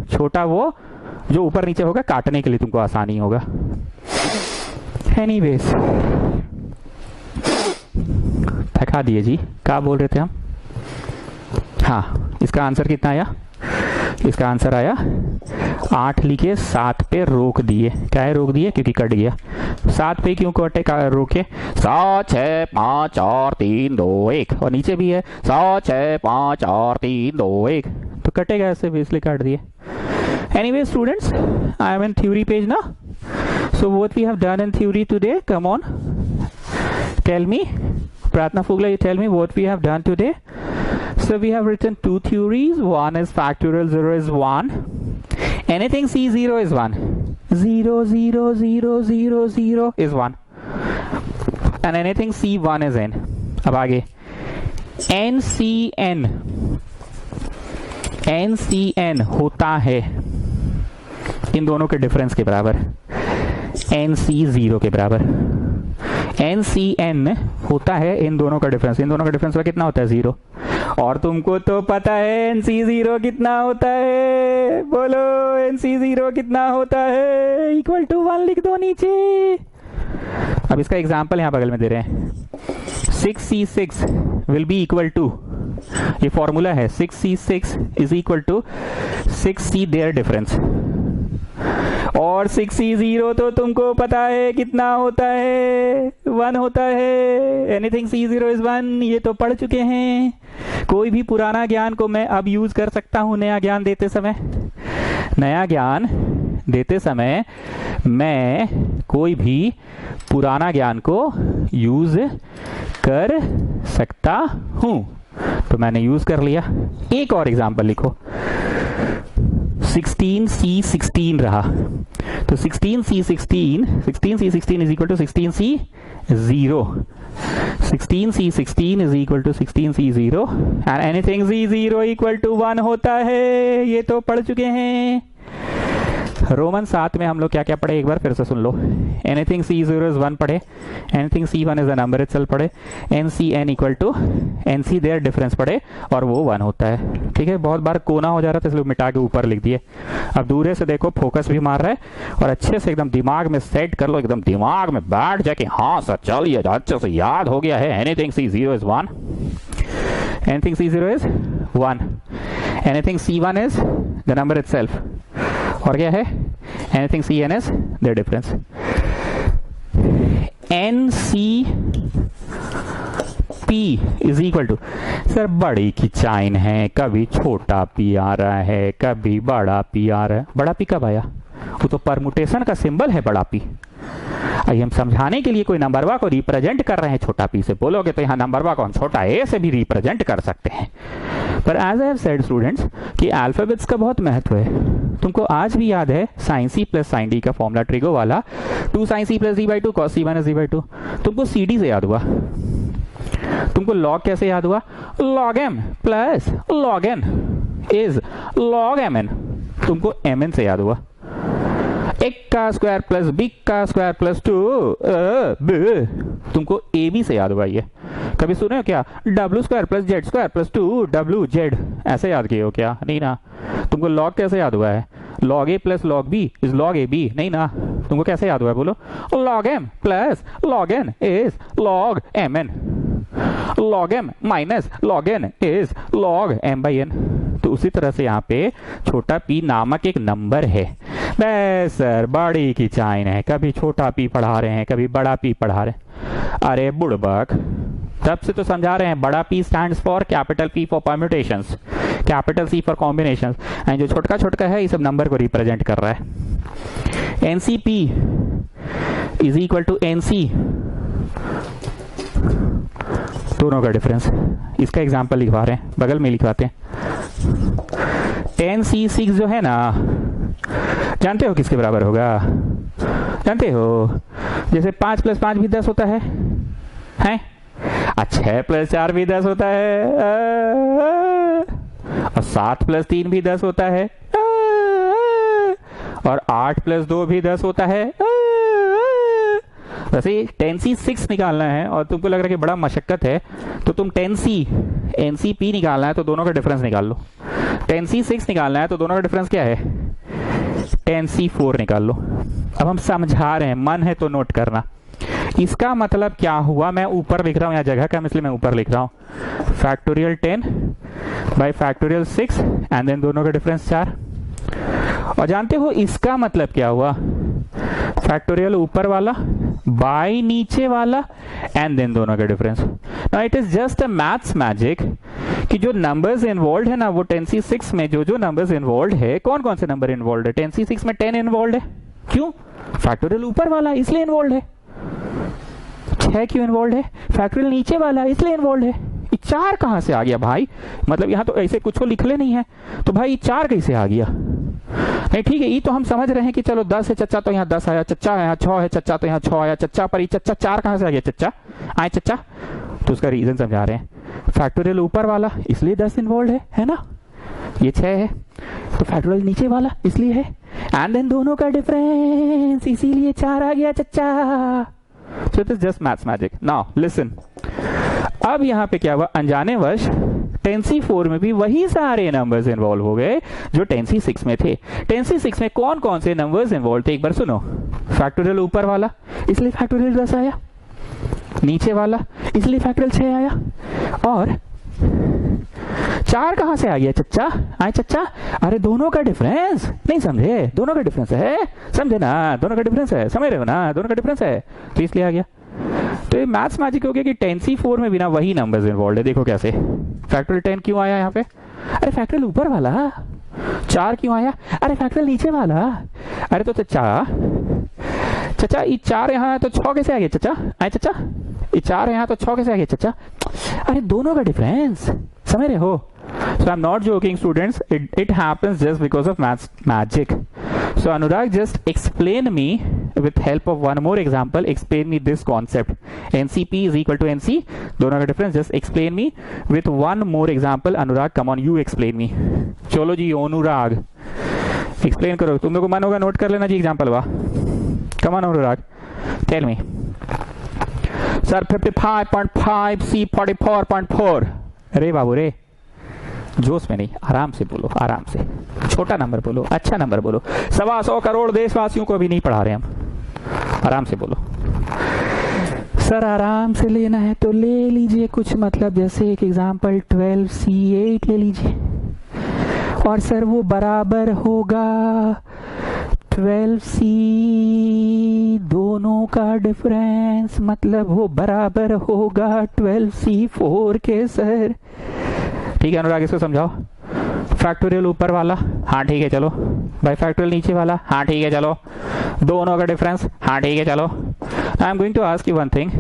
छोटा वो जो ऊपर नीचे होगा, काटने के लिए तुमको आसानी होगा। एनीवेज, थका दिए जी, क्या बोल रहे थे हम? हाँ, इसका आंसर कितना आया? इसका आंसर आया 8 लिखे, 7 पे रोक दिए। क्या है रोक दिए? क्योंकि कट गया। 7 पे क्यों कटे रोके? 7 6 5 4 3 2 1, और नीचे भी है 7 6 5 4 3 2 1, तो कटेगा ऐसे भी, इसलिए काट दिए। Anyway students, I am in theory page now. So what we have done in theory today, come on, tell me. Pratna Fogla, you tell me what we have done today. So we have written 2 theories. One is factorial 0 is 1. Anything C0 is 1. 0 0 0 0 0 is 1. And anything C1 is n. अब आगे NCN, NCN होता है इन दोनों के difference के बराबर, NC0 के बराबर। NCN होता है इन दोनों का डिफरेंस, इन दोनों का डिफरेंस कितना होता है? 0। और तुमको तो पता है NC0 कितना होता है, बोलो NC0 कितना होता है? इक्वल टू 1 लिख दो नीचे। अब इसका एग्जाम्पल यहां बगल में दे रहे हैं। 6C6 will be equal to, ये फॉर्मूला है, 6C6 is equal to 6C their difference, और 6C0 तो तुमको पता है कितना होता है? 1 होता है। एनीथिंग C0 इज 1, ये तो पढ़ चुके हैं। कोई भी पुराना ज्ञान को मैं अब यूज कर सकता हूं नया ज्ञान देते समय। नया ज्ञान देते समय मैं कोई भी पुराना ज्ञान को यूज कर सकता हूं, तो मैंने यूज कर लिया। एक और एग्जांपल लिखो, 16C16 रहा, तो 16C16 is equal to 16C0, 16C16 is equal to 16C0, and anything C0 equal to 1 होता है। ये तो पढ़ चुके हैं। रोमन 7 में हम लोग क्या क्या पढ़े, एक बार फिर से सुन लो। एनीथिंग C0 इज 1 पढ़े, anything C1 is a number itself पढ़े, NCN equal to NC their difference पढ़े, और वो 1 होता है। ठीक है, बहुत बार कोना हो जा रहा था इसलिए मिटा के ऊपर लिख दिए। अब दूर से देखो, फोकस भी मार रहा है, और अच्छे से एकदम दिमाग में सेट कर लो, एकदम दिमाग में बैठ जाके, हाँ सर चलिए अच्छे से याद हो गया है। Anything C0 is 1, anything C0 is 1, anything C1 is the number itself, और क्या है? Anything CN is the difference. NCP is equal to, sir बड़ी की चाइन है, कभी छोटा P आ रहा है, कभी बड़ा P आ रहा है। बड़ा P कब आया? वो तो परमुटेशन का सिंबल है बड़ा P। आइए हम समझाने के लिए कोई नंबरवा को रिप्रेजेंट कर रहे हैं छोटा P से, बोलोगे तो यहाँ नंबरवा को हम छोटा a से भी रिप्रेजेंट कर सकते हैं। पर as I have said students कि अल्फाबेट्स का बहुत महत्व है। तुमको आज भी याद है sin C plus sin D का फॉर्मूला ट्रिगो वाला, 2 sin C plus D/2 cos C minus D/2। तुमको CD से याद हुआ। तुमको log कैसे याद हुआ? log M plus log N is log Mn। तुमको Mn से याद हुआ। एक का स्क्वायर प्लस बी का स्क्वायर प्लस 2 तुमको ए बी से याद हुआ। ये कभी सुने हो क्या? W square plus Z square plus 2 W Z, ऐसे याद किए हो क्या? नहीं ना। तुमको लॉग कैसे याद हुआ है? Log A plus log B is log A B, नहीं ना। तुमको कैसे याद हुआ है? बोलो। Log M plus log N is log M N, log M minus log N is log M by N. तो उसी तरह से यहाँ पे छोटा पी नामक एक नंबर है। बस सर बड़ी की चाइन है, कभी छोटा पी पढ़ा रहे हैं, कभी बड़ा पी पढ़ा रहे हैं। अरे बुड़बक, तब से तो समझा रहे हैं बड़ा P stands for capital P for permutations, capital C for combination, and जो छोटका छोटका है ये सब नंबर को रिप्रेजेंट कर रहा है। NCP is equal to NC, दोनों का डिफरेंस। इसका एग्जांपल लिखवा रहे हैं, बगल में लिखवाते हैं। 10C6 जो है ना, जानते हो किसके बराबर होगा? जानते हो? जैसे 5 + 5 भी 10 होता है, हैं? 6 + 4 भी 10 होता है, और 7 + 3 भी 10 होता है, और 8 + 2 भी 10 होता है। वैसे 10C6 निकालना है और तुमको लग रहा है कि बड़ा मशक्कत है, तो तुम 10C निकालना है तो दोनों का डिफरेंस निकाल लो। 10C6 निकालना है तो दोनों का डिफरेंस क्या है? 10C4 निकाल लो। अब हम समझा रहे हैं, मन है तो नोट करना। इसका मतलब क्या हुआ? मैं ऊपर लिख रहा हूं, यहाँ जगह कम इसलिए मैं ऊपर लिख रहा हूं। Factorial 10 by factorial 6 and then दोनों का डिफरेंस 4। और जानते हो इसका मतलब क्या हुआ? फैक्टोरियल ऊपर वाला बाई नीचे वाला एंड देन दोनों का difference. Now it is just a maths magic कि जो नंबर्स इन्वॉल्व है ना, वो 10C6 में जो नंबर्स इन्वॉल्व है, कौन कौन से नंबर इन्वॉल्व है? 10C6 में 10 इन्वॉल्व है। क्यों? फैक्टोरियल ऊपर वाला इसलिए इन्वॉल्व है। 6 क्यों इन्वॉल्व है? फैक्टोरियल नीचे वाला इसलिए इन्वॉल्व है। 4 कहां से आ गया भाई? मतलब यहां तो ऐसे कुछ लिखले नहीं है, तो भाई 4 कैसे आ गया? नहीं ठीक है, ये तो हम समझ रहे हैं कि चलो 10 है चच्चा तो यहाँ 10 आया, चच्चा यहाँ 6 है चच्चा तो यहाँ 6 आया, चच्चा पर ये चच्चा 4 कहां से आ गया? चच्चा आए चच्चा, तो उसका रीजन समझा रहे हैं। फैक्टोरियल ऊपर वाला इसलिए 10 इन्वॉल्व है ना, ये 6 है, तो फैक्टोरियल नीचे वाला इसलिए है, एंड देन दोनों का डिफरेंस इसीलिए 4 आ गया चच्चा। So it is just maths magic. Now listen, अब यहाँ पे क्या हुआ? अनजाने वश 10C4 में भी वही सारे नंबर्स इन्वॉल्व हो गए जो 10C6 में थे। 10C6 में कौन कौन से नंबर्स इन्वॉल्व थे एक बार सुनो। फैक्टोरियल ऊपर वाला इसलिए फैक्टोरियल 10 आया, नीचे वाला इसलिए फैक्टोरियल 6 आया, और 4 कहां से आ गया चच्चा? आए चच्चा, अरे दोनों का डिफरेंस नहीं समझे? दोनों का डिफरेंस है, समझे ना? दोनों का डिफरेंस है, समझ रहे हो ना? दोनों का डिफरेंस है, तो इसलिए आ गया। तो ये मैथ्स मैजिक हो गया कि 10C4 में बिना वही नंबर्स इन्वॉल्व है। देखो कैसे, फैक्टोरियल 10 क्यों आया यहाँ पे? अरे फैक्टोरियल ऊपर वाला। 4 क्यों आया? अरे फैक्टोरियल नीचे वाला। अरे तो चच्चा ये 4 यहाँ है तो 6 कैसे आ गया चच्चा? आए चच्चा, ये 4 यहाँ तो 6 कैसे आ गया चच्चा? अरे दोनों का डिफरेंस, समझ रहे हो? So I'm not joking students, it happens just because of maths magic. So Anurag, just explain me with help of one more example, explain me this concept. NCP is equal to NC, दोनों का difference, just explain me with one more example. Anurag, come on, you explain me. चलो जी अनुराग, explain करो। तुम लोग को मन होगा note कर लेना जी एग्जाम्पल वा। Come on Anurag, tell me. Sir 55.5, C 44.4। अरे बाबू रे, जोश में नहीं, आराम से बोलो, आराम से, छोटा नंबर बोलो, अच्छा नंबर बोलो। 125 करोड़ देशवासियों को अभी नहीं पढ़ा रहे हम, आराम से बोलो। सर आराम से लेना है तो ले लीजिए कुछ, मतलब जैसे एक एग्जांपल 12C8 ले लीजिए, और सर वो बराबर होगा 12C, दोनों का डिफरेंस, मतलब वो बराबर होगा 12C4 के सर। ठीक है अनुराग, इसको समझाओ। फैक्टोरियल ऊपर वाला, हाँ ठीक है चलो। बाई फैक्टोरियल नीचे वाला, हाँ ठीक है चलो। दोनों का डिफरेंस, हाँ ठीक है चलो। I am going to ask you one thing,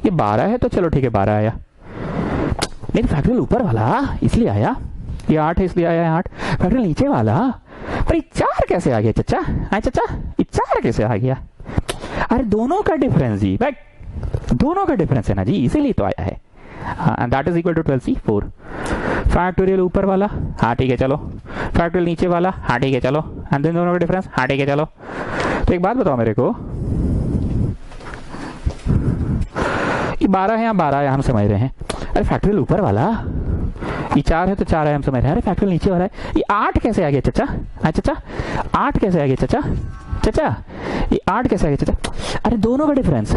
ये 12 है तो चलो ठीक है 12 आया, लेकिन फैक्टोरियल ऊपर वाला इसलिए आया, ये 8 है इसलिए आया 8। फैक्टोरियल नीचे वाला, पर ये 4 कैसे आ गया चच्चा? हाँ चच्चा, ये 4 कैसे आ गया? अरे दोनों का डिफरेंस जी, भाई दोनों का डिफरेंस है ना जी, इसीलिए तो आया है। and that is equal to 12C4। Factorial ऊपर वाला, हाँ ठीक है चलो। फैक्टोरियल नीचे वाला, हाँ ठीक है चलो। एंड देन दोनों का डिफरेंस, हाँ ठीक है चलो। तो एक बात बताओ मेरे को, ये 12 है या 12 है हम समझ रहे हैं। अरे फैक्टोरियल ऊपर वाला, ये 4 है तो 4 है हम समझ रहे हैं। अरे फैक्टोरियल नीचे वाला है, ये 8 कैसे आ गया चचा? हाँ चचा, 8 कैसे आ गया चचा? चचा ये 8 कैसे आ गया चचा? अरे दोनों का difference.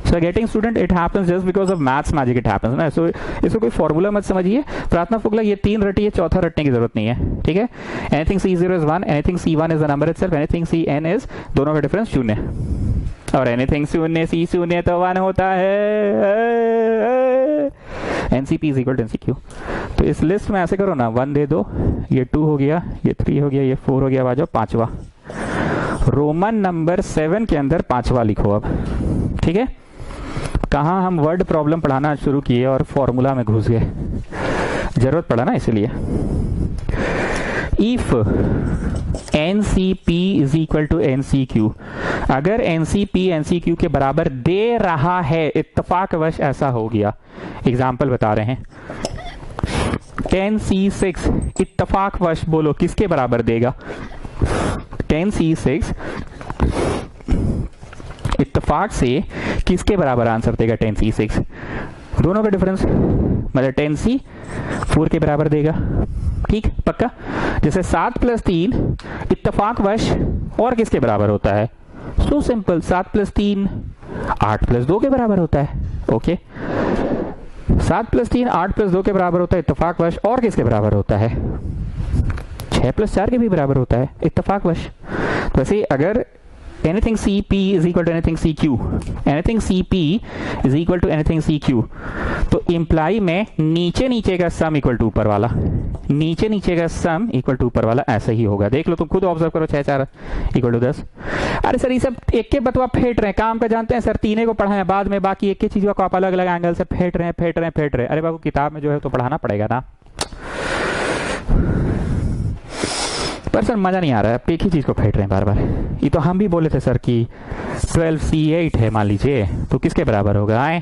So getting student, it happens just because of maths magic, it happens ना। So इसको कोई फॉर्मूला मत समझिए। प्रार्थना फुगला ये 3 रटिए, चौथा रटने की जरूरत नहीं है, ठीक है। Anything C0 is 1, anything C1 is the number itself, anything Cn is, दोनों का डिफरेंस 0, और anything 0 C0 तो 1 होता है। NCP is equal to NCQ। तो इस लिस्ट में ऐसे करो ना, 1 दे दो, ये 2 हो गया, ये 3 हो गया, ये 4 हो गया, आ जाओ 5वां। रोमन नंबर 7 के अंदर 5वां लिखो अब, ठीक है। कहाँ हम वर्ड प्रॉब्लम पढ़ाना शुरू किए और फॉर्मूला में घुस गए, जरूरत पड़ा ना इसलिए। If NCP is equal to NCQ, अगर एनसीपी एनसीक्यू के बराबर दे रहा है, इत्तफाकवश ऐसा हो गया, एग्जाम्पल बता रहे हैं, 10C6 इत्तफाकवश बोलो किसके बराबर देगा, 10C6 इत्तफाक से किसके बराबर आंसर देगा, 10C6, दोनों का डिफरेंस मतलब 10C 4 के बराबर देगा, ठीक पक्का। जैसे 7 + 3 इत्तफाकवश और किसके बराबर होता है, सो सिंपल, 7 + 3 8 + 2 के बराबर होता है, ओके। 7 + 3 8 + 2 के बराबर होता है इत्तफाकवश, और किसके बराबर होता है, 6 + 4 के भी बराबर होता है इत्तफाकवश। तो वैसे अगर anything CP is equal to anything CQ, anything CP is equal to anything CQ, तो इम्प्लाई में नीचे नीचे का सम इक्वल टू ऊपर वाला, नीचे नीचे का सम इक्वल टू ऊपर वाला, ऐसे ही होगा। देख लो तुम खुद ऑब्जर्व करो, 6 4 इक्वल टू 10। अरे सर ये सब एक के बतवा फेंट रहे हैं, काम का जानते हैं सर, तीनों को पढ़ाए बाद में, बाकी एक ही चीज को आप अलग अलग एंगल से फेंट रहे हैं। अरे बाबू किताब में जो है तो पढ़ाना पड़ेगा ना, पर सर मजा नहीं आ रहा है, आप एक ही चीज को फेंट रहे हैं बार बार। ये तो हम भी बोले थे सर कि 12C8 है मान लीजिए, तो किसके बराबर होगा, आए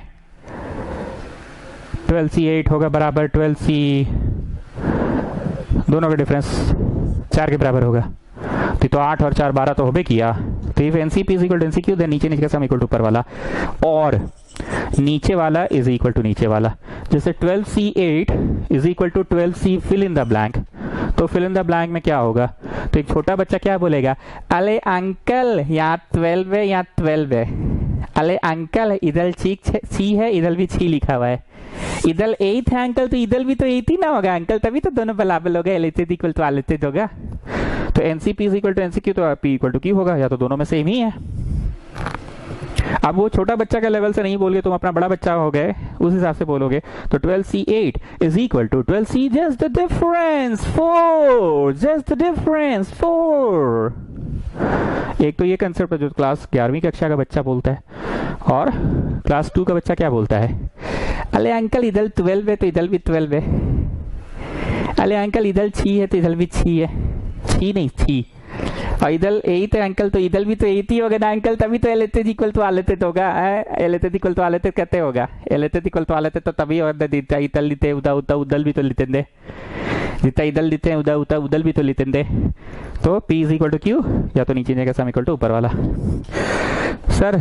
12C8 होगा बराबर 12C, दोनों का डिफरेंस 4 के बराबर होगा, तो 8 और 4 12 तो होबे किया। तो if NCP is equal to NCQ, then नीचे नीचे का सम इक्वल टू ऊपर वाला, और नीचे वाला इज इक्वल टू नीचे वाला। जैसे 12C8 is equal to 12C fill in the blank, तो फिल इन द ब्लैंक में क्या होगा, तो एक छोटा बच्चा क्या बोलेगा, अले अंकल यहाँ 12 है, यहाँ 12 है, अले अंकल इधर सी है, इधर भी छी लिखा हुआ है, इधर 8 है अंकल, तो इधर भी तो 8 ही ना होगा अंकल, तभी तो दोनों बराबर हो गए, एलिथेड इक्वल टू एलिथेड होगा। तो NCP is equal to NCQ, तो पी इक्वल टू क्यू होगा, या तो दोनों में सेम ही है। अब वो छोटा बच्चा का लेवल से नहीं बोलोगे, तुम अपना बड़ा बच्चा हो गए उस हिसाब से बोलोगे, तो 12C8 is equal to 12C just the difference 4, just the difference 4। एक तो ये कंसेप्ट है जो क्लास 11वीं कक्षा का बच्चा बोलता है, और क्लास 2 का बच्चा क्या बोलता है, अरे अंकल इधर 12 है तो इधर भी 12 है, अरे अंकल इधर 6 है तो इधर भी 6 है, 6 नहीं 6, और इधर 8 है अंकल, तो इधर भी तो 8 ही होगा ना अंकल, तभी तो एलिथेड इक्वल टू एलिथेड होगा, एलिथेड इक्वल टू एलिथेड कहते होगा, एलिथेड इक्वल टू एलिथेड तो तभी होगा, इधर लिते उधर भी तो लिते दे, जितना इधर लिते हैं उधर भी तो लिते दे। तो P is equal to Q, या तो नीचे का सम इक्वल टू ऊपर वाला। सर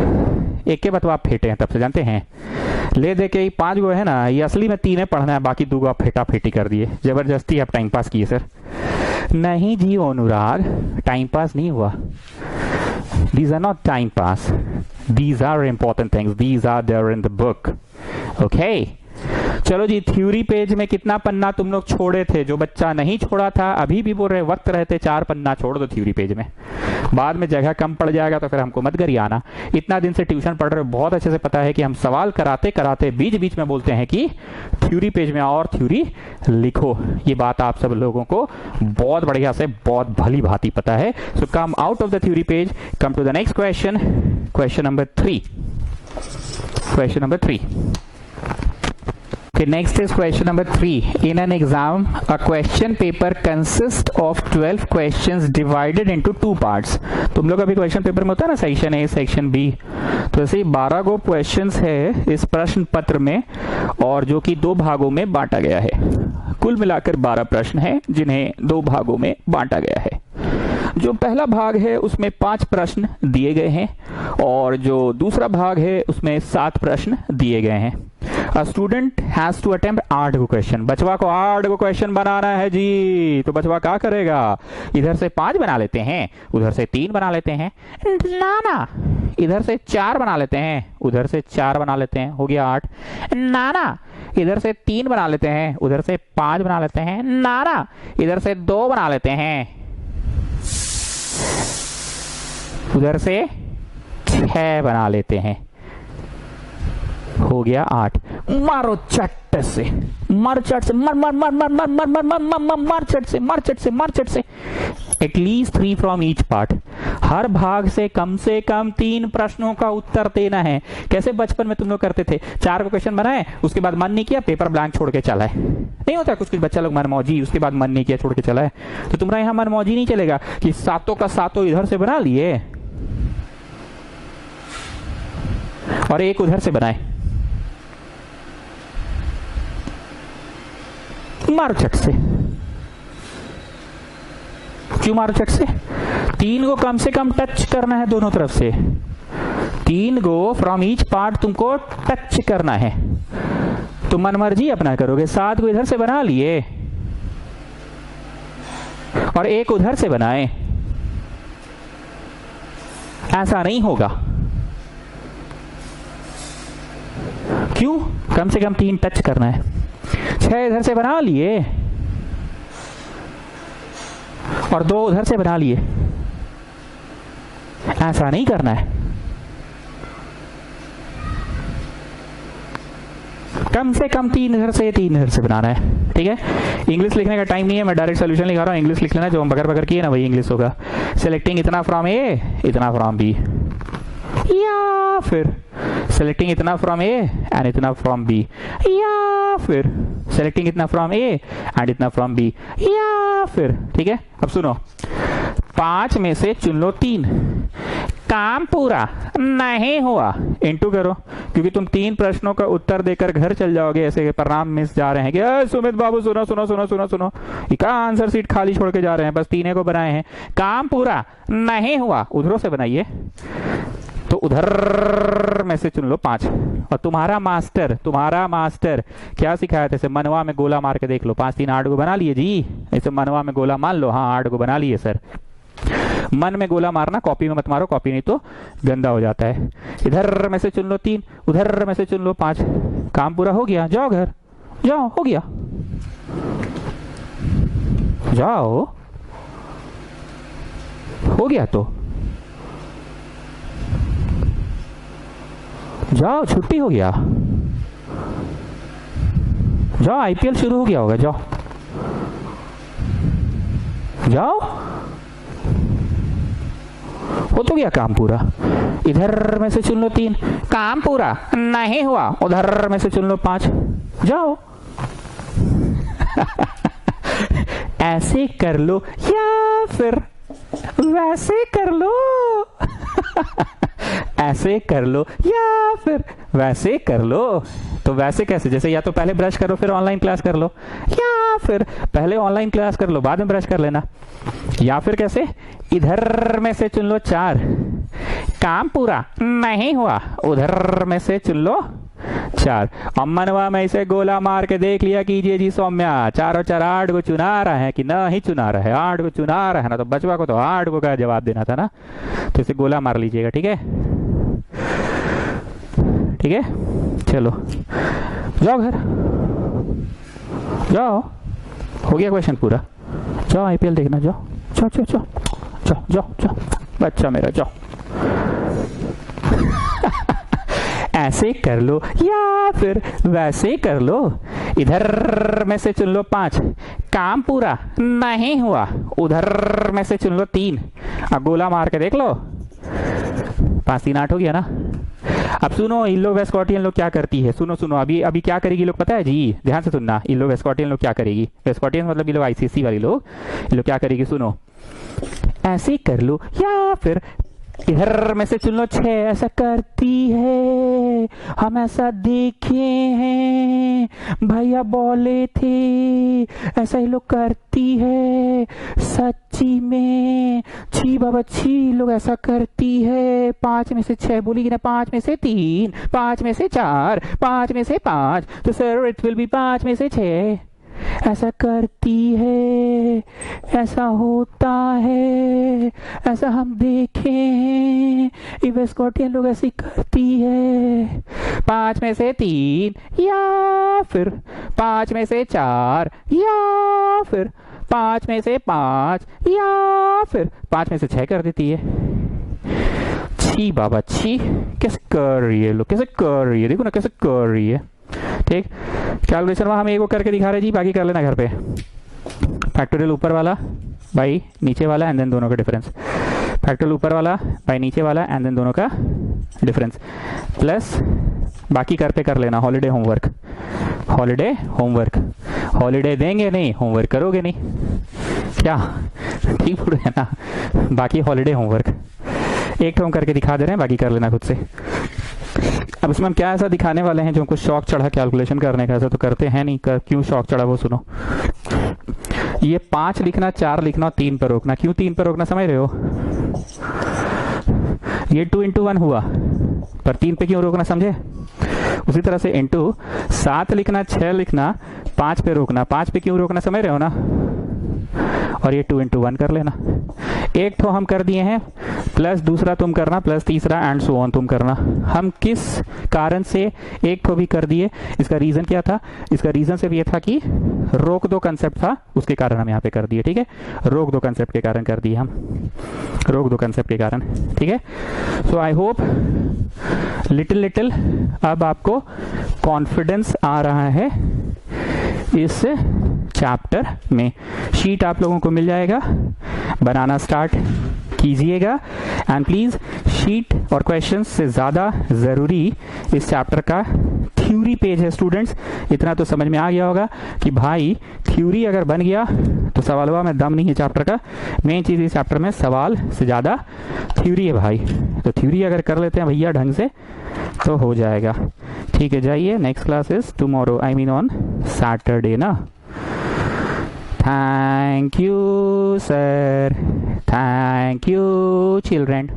एक के बतवा आप फेंटे हैं तब से जानते हैं, ले दे के 5 गो है ना, ये असली में 3 पढ़ना है, बाकी 2 गो आप फेंटा फेंटी कर दिए, जबरदस्ती आप टाइम पास किए। सर नहीं जी अनुराग, टाइम पास नहीं हुआ, these are not time pass, these are important things, these are there in the book, okay। चलो जी, थ्योरी पेज में कितना पन्ना तुम लोग छोड़े थे, जो बच्चा नहीं छोड़ा था अभी भी बोल रहे वक्त रहते 4 पन्ना छोड़ दो थ्योरी पेज में, बाद में जगह कम पड़ जाएगा तो फिर हमको मत करिए आना। इतना दिन से ट्यूशन पढ़ रहे हो, बहुत अच्छे से पता है कि हम सवाल कराते कराते बीच बीच में बोलते हैं कि थ्योरी पेज में और थ्योरी लिखो, ये बात आप सब लोगों को बहुत बढ़िया से बहुत भली भांति पता है। So come out of the theory page, come to the next question, question number 3, question number 3। Okay, next is question number 3. In an exam, a question paper consists of 12 questions divided into 2 parts. तुम लोग अभी question paper में होता है ना section A section B, तो ऐसे ही 12 गो questions है इस प्रश्न पत्र में, और जो कि 2 भागों में बांटा गया है। कुल मिलाकर 12 प्रश्न हैं जिन्हें 2 भागों में बांटा गया है। जो पहला भाग है उसमें 5 प्रश्न दिए गए हैं, और जो दूसरा भाग है उसमें 7 प्रश्न दिए गए हैं। A student has to attempt 8 go question, बचवा को 8 गो क्वेश्चन बनाना है जी, तो बचवा क्या करेगा, इधर से 5 बना लेते हैं, उधर से 3 बना लेते हैं, ना इधर से 4 बना लेते हैं, उधर से 4 बना लेते हैं, हो गया 8, ना इधर से 3 बना लेते हैं, उधर से 5 बना लेते हैं, ना इधर से 2 बना लेते हैं, उधर से 6 बना लेते हैं, हो गया 8। मारो चट्ट से, मार चट से, मार मार मार मार मार मार मार मार मार मार मार चट से, मार चट से, मार चट से। At least 3 from each part. हर भाग से कम 3 प्रश्नों का उत्तर देना है। कैसे बचपन में तुम लोग करते थे, 4 क्वेश्चन बनाए, उसके बाद मन नहीं किया, पेपर ब्लैंक छोड़ के चला है। नहीं होता कुछ कुछ बच्चा लोग मनमौजी, उसके बाद मन नहीं किया, छोड़ के चला है। तो तुम्हारा यहाँ मनमौजी नहीं चलेगा कि 7 का 7 इधर से बना लिए और 1 उधर से बनाए। मारो चट से। क्यों मारो चट से? 3 को कम से कम टच करना है दोनों तरफ से। 3 को फ्रॉम ईच पार्ट तुमको टच करना है। तो मन मर्जी अपना करोगे। 7 को इधर से बना लिए और 1 उधर से बनाए, ऐसा नहीं होगा। क्यों? कम से कम 3 टच करना है। 6 इधर से बना लिए और 2 उधर से बना लिए, ऐसा नहीं करना है। कम से कम 3 इधर से 3 इधर से बनाना है। ठीक है, इंग्लिश लिखने का टाइम नहीं है, मैं डायरेक्ट सोल्यूशन लिखा रहा हूं। इंग्लिश लिख लेना, जो हम बगर बगर किए ना वही इंग्लिश होगा। सेलेक्टिंग इतना फ्रॉम ए, इतना फ्रॉम बी, या फिर सेलेक्टिंग इतना फ्रॉम ए एंड इतना फ्रॉम बी, या फिर सेलेक्टिंग इतना फ्रॉम ए एंड इतना फ्रॉम बी, या फिर। ठीक है, अब सुनो, 5 में से चुन लो 3। काम पूरा नहीं हुआ, इंटू करो, क्योंकि तुम 3 प्रश्नों का उत्तर देकर घर चल जाओगे। ऐसे परिणाम मिस जा रहे हैं कि सुमित बाबू सुनो सुनो सुनो सुनो सुनो, क्या आंसर सीट खाली छोड़ के जा रहे हैं, बस 3 को बनाए हैं। काम पूरा नहीं हुआ, उधरों से बनाइए। तो उधर में से चुन लो 5। और तुम्हारा मास्टर क्या सिखाया था? ऐसे मनवा में गोला मार के देख लो। 5 3 8 को बना लिए जी। ऐसे मनवा में गोला मान लो, हाँ 8 को बना लिए सर। मन में गोला मारना, कॉपी में मत मारो, कॉपी नहीं तो गंदा हो जाता है। इधर में से चुन लो 3, उधर में से चुन लो 5। काम पूरा हो गया, जाओ घर, जाओ, हो गया, जाओ, हो गया तो जाओ, छुट्टी हो गया, जाओ, आईपीएल शुरू हो गया होगा, जाओ जाओ, हो तो गया काम पूरा। इधर में से चुन लो 3, काम पूरा नहीं हुआ, उधर में से चुन लो 5, जाओ। ऐसे कर लो या फिर वैसे कर लो। ऐसे कर लो या फिर वैसे कर लो। तो वैसे कैसे? जैसे या तो पहले ब्रश करो फिर ऑनलाइन क्लास कर लो, या फिर पहले ऑनलाइन क्लास कर लो बाद में ब्रश कर लेना, या फिर कैसे? इधर में से चुन लो 4, काम पूरा नहीं हुआ, उधर में से चुन लो 4। मनवा में इसे गोला मार के देख लिया कीजिए जी सौम्या, 4 और 4 8 को चुना रहा है कि नहीं चुना रहा है? 8 को चुना रहा है ना, तो बचवा को तो 8 को का जवाब देना था ना, तो इसे गोला मार लीजिएगा। ठीक है, ठीक है, चलो जाओ घर, जाओ, हो गया क्वेश्चन पूरा, जाओ आईपीएल देखना, जाओ जाओ जाओ जाओ जाओ जाओ जाओ, बच्चा मेरा जाओ। ऐसे कर लो या फिर वैसे कर लो। इधर में से चुन लो 5, काम पूरा नहीं हुआ, उधर में से चुन लो 3। अब गोला मार के देख लो, 5 3 8 हो गया ना। अब सुनो, इल्लो वेस्कॉटियन लोग क्या करती है, सुनो सुनो, अभी अभी क्या करेगी लोग पता है जी, ध्यान से सुनना। इल्लो वेस्कॉटियन लोग क्या करेगी, वेस्कॉटियन मतलब ये लोग आईसीएसई वाली लोग, ये लोग क्या करेगी सुनो। ऐसे कर लो या फिर इधर में से चुन लो 6, ऐसा करती है, हम ऐसा देखे हैं, भैया बोले थे ऐसा ही लोग करती है, सच्ची में, छी बाबा छी, लोग ऐसा करती है। 5 में से 6 बोली ना, 5 में से 3, 5 में से 4, 5 में से 5, तो सर इट विल बी 5 में से 6। ऐसा करती है, ऐसा होता है, ऐसा हम देखे हैं, ये वेस्कॉटियन लोग ऐसी करती है। 5 में से 3 या फिर 5 में से 4 या फिर 5 में से 5 या फिर 5 में से 6 कर देती है। छी बाबा छी, कैसे कर रही है लोग, कैसे कर रही है, देखो ना कैसे कर रही है। ठीक। कैलकुलेशन वहाँ हम एक वो करके दिखा रहे जी, बाकी कर लेना घर पे। फैक्टोरियल ऊपर वाला बाई नीचे वाला एंड देन दोनों का डिफरेंस, फैक्टोरियल ऊपर वाला बाई नीचे वाला एंड देन दोनों का डिफरेंस, प्लस बाकी कर पे कर लेना holiday homework. Holiday homework, holiday देंगे नहीं, होमवर्क करोगे नहीं, क्या ठीक बोल है ना। बाकी हॉलीडे होमवर्क एक तो हम करके दिखा दे रहे हैं, बाकी कर लेना खुद से। अब इसमें हम क्या ऐसा दिखाने वाले हैं जो हमको शौक चढ़ा कैलकुलेशन करने का, ऐसा तो करते हैं नहीं, क्यों शौक चढ़ा वो सुनो। ये 5 लिखना, 4 लिखना और 3 पर रोकना। क्यों 3 पर रोकना समझ रहे हो? ये 2 into 1 हुआ, पर 3 पे क्यों रोकना समझे? उसी तरह से इंटू 7 लिखना, 6 लिखना, 5 पे रोकना। 5 पे क्यों रोकना समझ रहे हो ना? और ये 2 into 1 कर लेना। एक तो हम कर दिए हैं, प्लस दूसरा तुम करना, प्लस तीसरा एंड सो ऑन तुम करना। हम किस कारण से एक तो भी कर दिए, इसका रीजन क्या था? इसका रीजन सिर्फ ये था कि रोक दो कंसेप्ट था, उसके कारण हम यहाँ पे कर दिए। ठीक है, रोक दो कंसेप्ट के कारण कर दिए हम, रोक दो कंसेप्ट के कारण। ठीक है, सो आई होप लिटिल अब आपको कॉन्फिडेंस आ रहा है इस चैप्टर में। शीट आप लोगों को मिल जाएगा, बनाना स्टार्ट कीजिएगा एंड प्लीज शीट और क्वेश्चंस से ज़्यादा ज़रूरी इस चैप्टर का थ्योरी पेज है स्टूडेंट्स। इतना तो समझ में आ गया होगा कि भाई थ्योरी अगर बन गया तो सवालों में दम नहीं है चैप्टर का। मेन चीज़ इस चैप्टर में सवाल से ज़्यादा थ्योरी है भाई, तो थ्योरी अगर कर लेते हैं भैया ढंग से तो हो जाएगा। ठीक है, जाइए, next class is tomorrow, I mean on Saturday ना। Thank you, sir. Thank you, children.